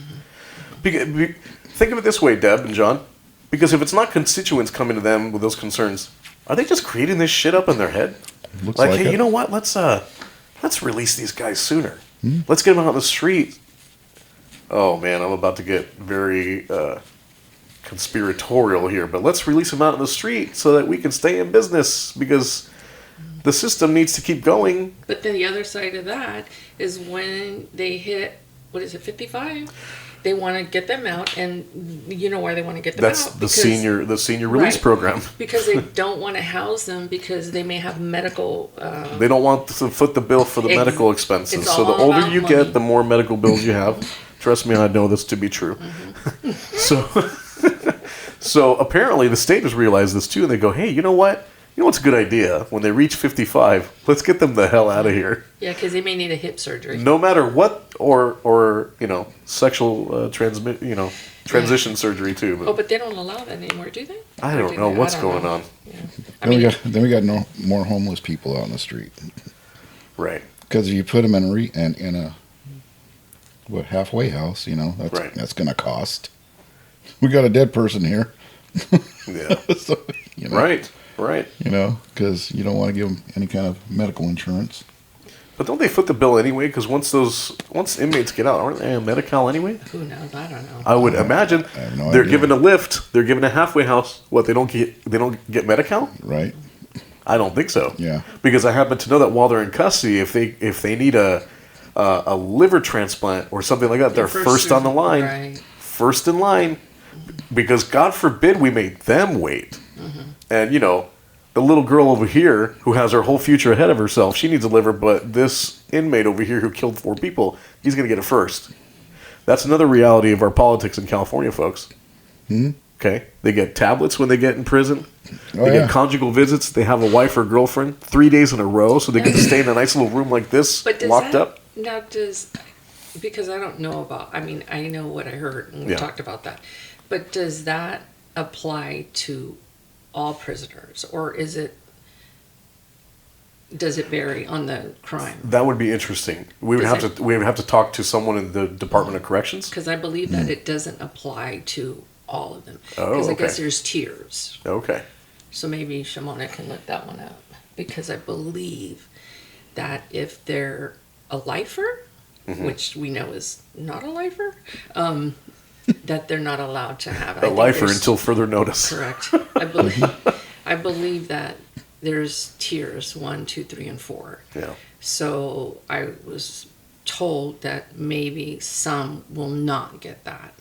Think of it this way, Deb and John. Because if it's not constituents coming to them with those concerns, are they just creating this shit up in their head? Looks Like, like hey, it. you know what? Let's release these guys sooner. Let's get them out on the street. Oh man, I'm about to get very conspiratorial here, but let's release them out on the street so that we can stay in business because the system needs to keep going. But then the other side of that is when they hit, what is it, 55? They want to get them out, and you know why they want to get them That's out? the senior release Right. program. Because they don't want to house them because they may have medical. They don't want to foot the bill for the medical expenses. it's So the all older about you money. get, the more medical bills you have. Trust me, I know this to be true. So apparently the state has realized this too, and they go, hey, you know what? You know what's a good idea? When they reach 55, let's get them the hell out of here. Yeah, because they may need a hip surgery. No matter what, or sexual transition surgery too. Oh, but they don't allow that anymore, do they? I Or don't do know they? what's I don't going know. on. Yeah. Then we got no more homeless people out in the street Right. because if you put them in a halfway house, that's Right. that's going to cost. We got a dead person here. Yeah. So, Right. because you don't want to give them any kind of medical insurance. But don't they foot the bill anyway? Because once inmates get out, aren't they on Medi-Cal anyway? Who knows? I don't know. I would imagine I have no they're idea. given a lift. They're given a halfway house. What, they don't get Medi-Cal? Right? I don't think so. Yeah. Because I happen to know that while they're in custody, if they need a liver transplant or something like that, they're first on the line. Right. First in line. Because God forbid we make them wait. And the little girl over here who has her whole future ahead of herself, she needs a liver, but this inmate over here who killed 4 people, he's going to get it first. That's another reality of our politics in California, folks. Okay? They get tablets when they get in prison. Oh, They yeah. get conjugal visits. They have a wife or girlfriend 3 days in a row, so they get to stay in a nice little room like this, But does locked that, up. Now, because I don't know about, I know what I heard and we Yeah. talked about that. But does that apply to all prisoners, or does it vary on the crime? That would be interesting. We would have to talk to someone in the Department of Corrections. Because I believe that it doesn't apply to all of them. Oh, Because I okay. guess there's tiers. Okay. So maybe Shimona can look that one up. Because I believe that if they're a lifer, Mm-hmm. which we know is not a lifer, that they're not allowed to have it. A I think lifer there's- until further notice. Correct. I believe that there's tiers 1, 2, 3, and 4. Yeah. So I was told that maybe some will not get that.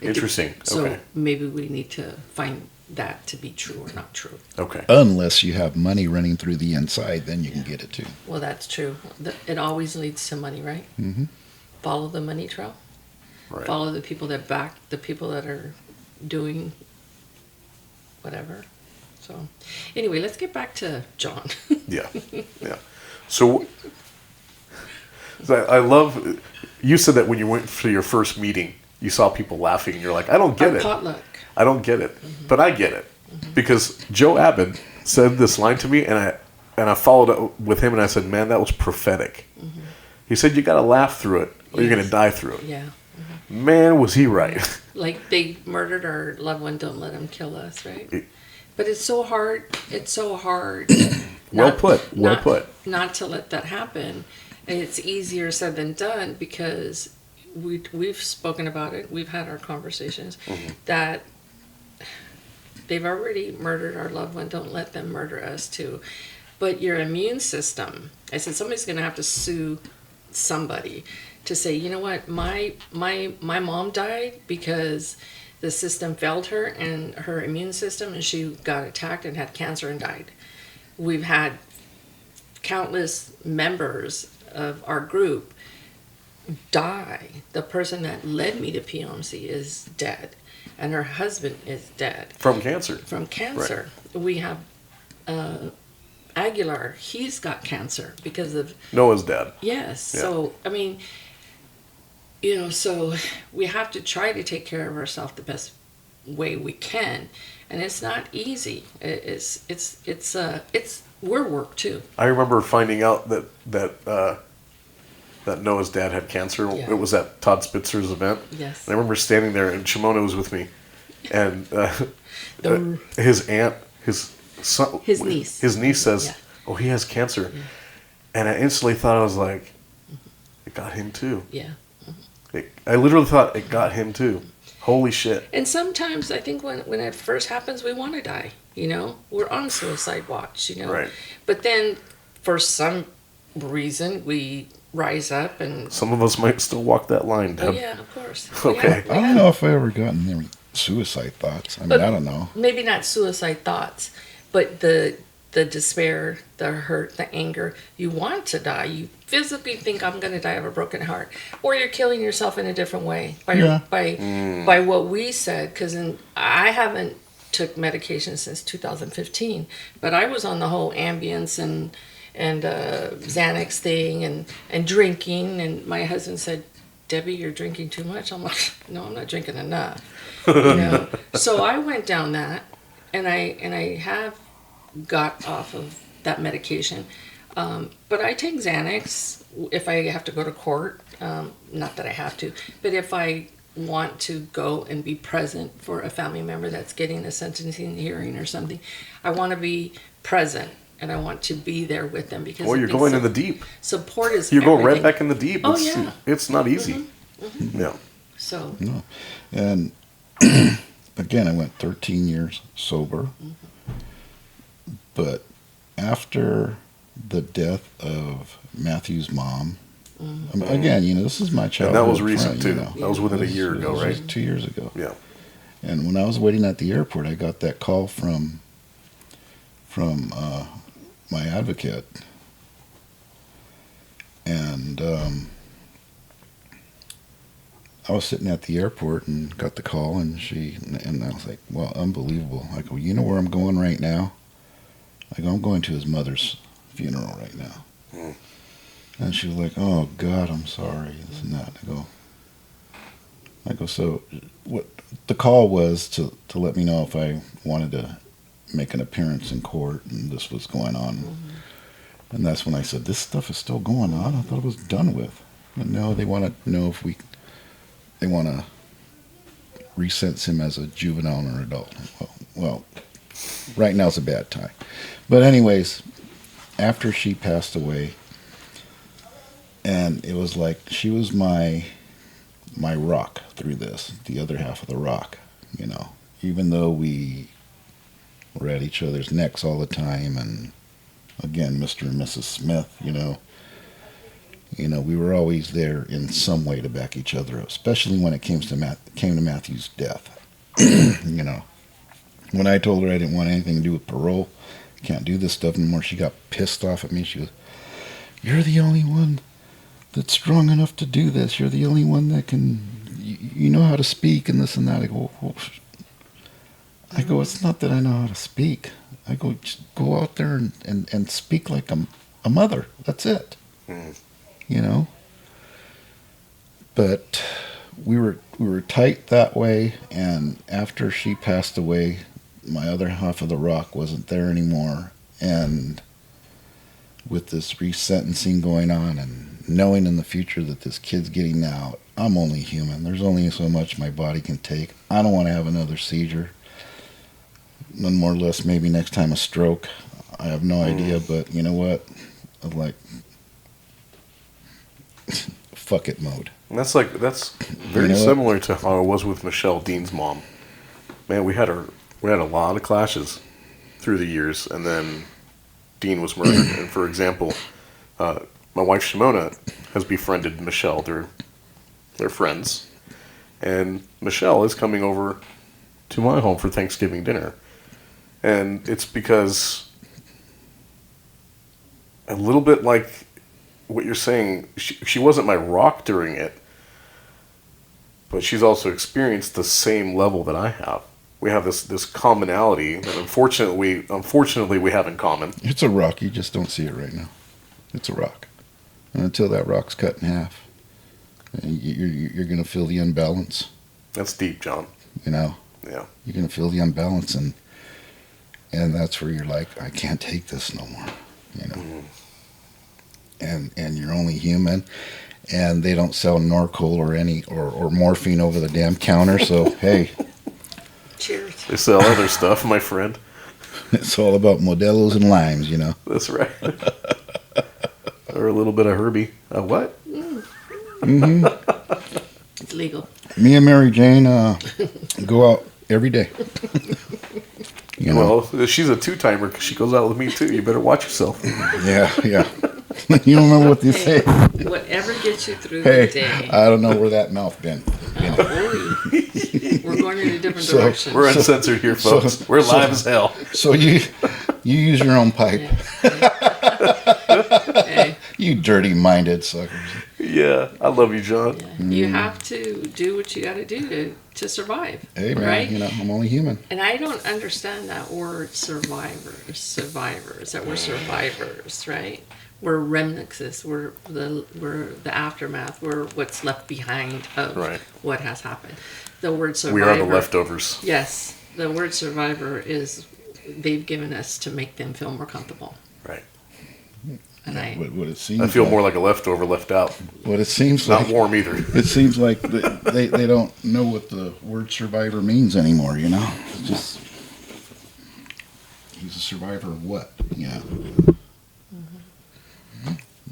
Interesting. So Okay. maybe we need to find that to be true or not true. Okay. Unless you have money running through the inside, then you can get it too. Well, that's true. It always leads to money, right? Mm-hmm. Follow the money trail. Right. Follow the people that back the people that are doing whatever. So, anyway, let's get back to John. Yeah. Yeah. So I love, you said that when you went for your first meeting, you saw people laughing and you're like, I don't get Our it. potluck. I don't get it. But I get it. Because Joe Abbott said this line to me and I followed up with him and I said, man, that was prophetic. He said, you got to laugh through it or you're going to Yes. die through it. Yeah. Man, was he right. Like they murdered our loved one, don't let them kill us, right? It- But it's so hard. It's so hard. Well put. Well put. Not to let that happen. And it's easier said than done because we've spoken about it. We've had our conversations that they've already murdered our loved one. Don't let them murder us too. But your immune system, I said, somebody's going to have to sue somebody to say, you know what, my mom died because the system failed her and her immune system, and she got attacked and had cancer and died. We've had countless members of our group die. The person that led me to PMC is dead, and her husband is dead From cancer. from cancer. We have Aguilar. He's got cancer because of Noah's dad. yes. Yeah. So I mean, so we have to try to take care of ourselves the best way we can, and it's not easy. It's we're work too. I remember finding out that that Noah's dad had cancer. Yeah. It was at Todd Spitzer's event. Yes. And I remember standing there, and Shimona was with me, and The- his aunt, his son, His niece. his niece says, Yeah. "Oh, he has cancer," Yeah. and I instantly thought, I was like, "It got him too." Yeah. I literally thought it got him too. Holy shit! And sometimes I think when it first happens, we want to die. You know, we're on suicide watch. You know, Right. But then, for some reason, we rise up and. Some of us might still walk that line, Oh Deb. yeah, of course. Okay. I don't know if I ever gotten any suicide thoughts. I mean, But- I don't know. Maybe not suicide thoughts, but the despair, the hurt, the anger. You want to die. You physically think, I'm going to die of a broken heart, or you're killing yourself in a different way by Yeah. by what we said. Because I haven't took medication since 2015, but I was on the whole Ambience and Xanax thing and drinking. And my husband said, "Debbie, you're drinking too much." I'm like, "No, I'm not drinking enough." You know. So I went down that, and I have got off of that medication. But I take Xanax if I have to go to court. Not that I have to, but if I want to go and be present for a family member that's getting a sentencing hearing or something, I want to be present and I want to be there with them because. Well, I you're think going in the deep. Support is. You're going right everything. back in the deep. Oh, It's, yeah. It's not easy. Yeah. So. No. And again, I went 13 years sober. But after the death of Matthew's mom, I mean, again, you know, this is my And childhood. that was recent friend, you too. know. That was within a This year ago, was right? 2 years ago. Yeah. And when I was waiting at the airport, I got that call from my advocate, and I was sitting at the airport and got the call, and I was like, "Well, unbelievable!" I go, "You know where I'm going right now?" I go, "I'm going to his mother's funeral right now." Mm. And she was like, "Oh God, I'm sorry," this and that. I go, "So what?" The call was to let me know if I wanted to make an appearance in court, and this was going on. And that's when I said, "This stuff is still going on? I thought it was done with." And no, they want to know if they want to resentence him as a juvenile or adult. Well, right now's a bad time. But anyways, after she passed away, and it was like she was my rock through this, the other half of the rock, you know. Even though we were at each other's necks all the time, and again, Mr. and Mrs. Smith, you know, we were always there in some way to back each other up, especially when it came to Matthew's death. You know, when I told her I didn't want anything to do with parole, can't do this stuff anymore, she got pissed off at me. She goes, "You're the only one that's strong enough to do this. You're the only one that can, you know how to speak and this and that." I go, "It's not that I know how to speak." I go, "Just go out there and speak like a mother. That's it." You know? But we were tight that way, and after she passed away, my other half of the rock wasn't there anymore. And with this resentencing going on and knowing in the future that this kid's getting out, I'm only human. There's only so much my body can take. I don't want to have another seizure. None more or less, maybe next time a stroke. I have no idea, but you know what? I'm like, fuck it mode. And that's very You know what? similar to how it was with Michelle, Dean's mom. Man, we had a lot of clashes through the years, and then Dean was murdered. And for example, my wife Shimona has befriended Michelle. They're friends, and Michelle is coming over to my home for Thanksgiving dinner, and it's because a little bit like what you're saying, she wasn't my rock during it, but she's also experienced the same level that I have. We have this commonality that unfortunately we have in common. It's a rock. You just don't see it right now. It's a rock. And until that rock's cut in half, you're going to feel the unbalance. That's deep, John. You know? Yeah. You're going to feel the unbalance, and that's where you're like, I can't take this no more. You know? And you're only human. and they don't sell Norco or morphine over the damn counter. So hey, Cheers. They sell other stuff, my friend. it's all about Modelo's and limes, you know. That's right. Or a little bit of Herbie. What? It's legal. Me and Mary Jane go out every day. You know? Well, she's a two-timer because she goes out with me too. You better watch yourself. Yeah. You don't know what they say. Whatever gets you through Hey, the day. I don't know where that mouth been. Oh, boy. We're going in a different So- direction. We're uncensored here, folks. We're live as hell. So you use your own pipe. Hey, You dirty-minded suckers. Yeah, I love you, John. you have to do what you got to do to survive. Hey, man, right? you know, I'm only human. And I don't understand that word survivors, that we're survivors, right? We're remnants, we're the aftermath, we're what's left behind of Right. what has happened. The word survivor. We are the leftovers. Yes, the word survivor is they've given us to make them feel more comfortable. Right. And What it seems I feel like, more like a leftover left out. what it seems Not like. warm either. It seems like they don't know what the word survivor means anymore. You know, it's just he's a survivor of what? You know.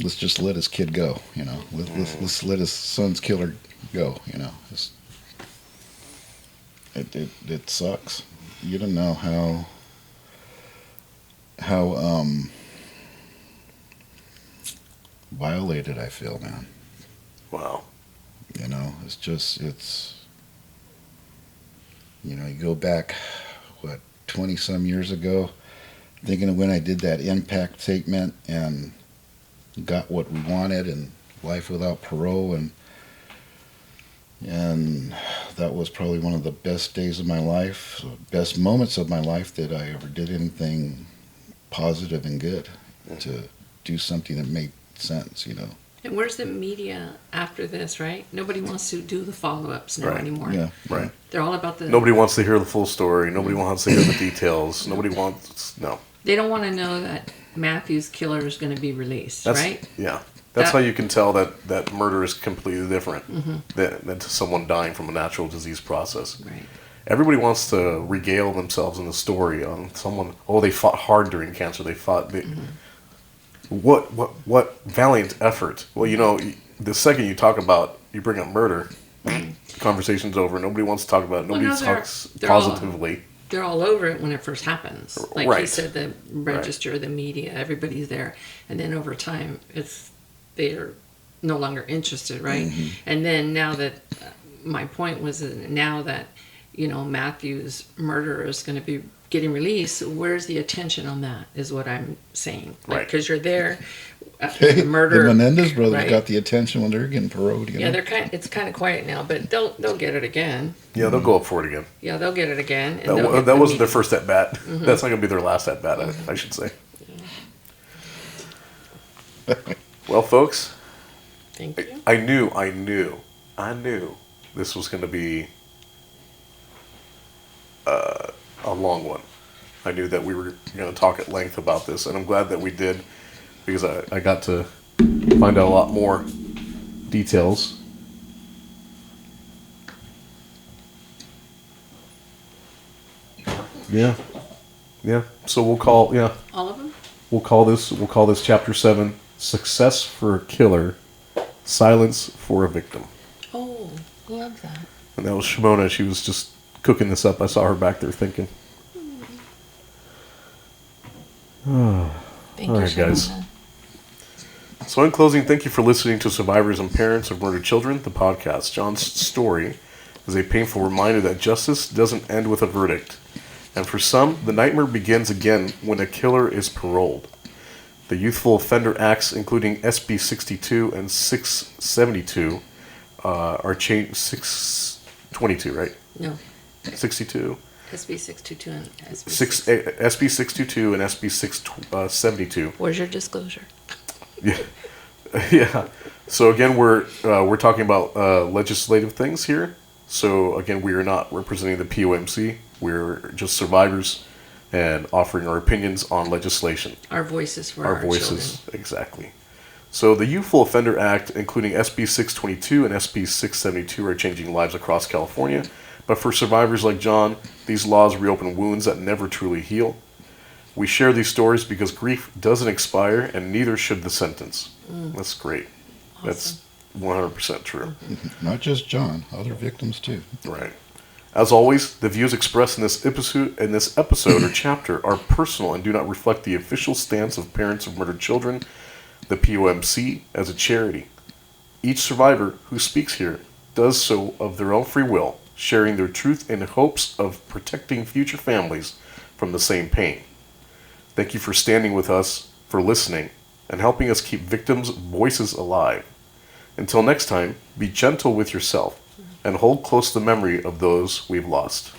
Let's just let his kid go. You know, let's let his son's killer go. You know, it sucks. You don't know how violated I feel, man. Wow. You know, you know, you go back, 20 some years ago, thinking of when I did that impact statement and got what we wanted and life without parole, and that was probably one of the best days of my life, best moments of my life that I ever did anything positive and good to do something that made sense, you know. And where's the media after this, right? Nobody wants to do the follow-ups now Right. anymore. Yeah, Right. They're all about the... Nobody wants to hear the full story. Nobody wants to hear the details. Nobody wants... No. They don't want to know that Matthew's killer is going to be released, That's, right? Yeah. That's That- how you can tell that murder is completely different than to someone dying from a natural disease process. Right. Everybody wants to regale themselves in the story on someone. Oh, they fought hard during cancer. They fought. What valiant effort. Well, you know, the second you talk about, you bring up murder, conversation's over. Nobody wants to talk about it. Well, Nobody no, talks they're all- positively. They're all over it when it first happens. Like he Right. said, the register, the media, everybody's there. And then over time, they're no longer interested, right? And then now that, my point was that now that, you know, Matthew's murderer is going to be getting released, where's the attention on that is what I'm saying. Right. Because you're there, Hey, the murder. the Menendez brothers right? got the attention when they're getting paroled. You Yeah, know? it's kind of quiet now, but they'll get it again. Yeah, they'll go up for it again. Yeah, they'll get it again. And they'll That, get that the wasn't their media. first at bat. That's not going to be their last at bat, I should say. Well, folks, Thank you. I knew this was going to be a long one. I knew that we were going to talk at length about this, and I'm glad that we did because I got to find out a lot more details. Yeah. So we'll call All of them? We'll call this chapter 7 Success for a Killer, Silence for a Victim. Oh, love that. And that was Shimona. She was just cooking this up. I saw her back there thinking. Thank All you, right, guys. Shimona. So in closing, thank you for listening to Survivors and Parents of Murdered Children, the podcast. John's story is a painful reminder that justice doesn't end with a verdict. And for some, the nightmare begins again when a killer is paroled. The Youthful Offender Acts, including SB 62 and 672, are changed. 622, right? No, 62. SB 622 and SB SB 622 and SB 672. Where's your disclosure? Yeah, yeah. So again, we're talking about legislative things here. So again, we are not representing the POMC. We're just survivors and offering our opinions on legislation. Our voices for Our our voices, children. exactly. So the Youthful Offender Act, including SB 622 and SB 672, are changing lives across California. But for survivors like John, these laws reopen wounds that never truly heal. We share these stories because grief doesn't expire, and neither should the sentence. That's great. Awesome. That's 100% true. Not just John, other victims too. Right. As always, the views expressed in this episode or chapter are personal and do not reflect the official stance of parents of murdered children, the POMC, as a charity. Each survivor who speaks here does so of their own free will, sharing their truth in hopes of protecting future families from the same pain. Thank you for standing with us, for listening, and helping us keep victims' voices alive. Until next time, be gentle with yourself and hold close the memory of those we've lost.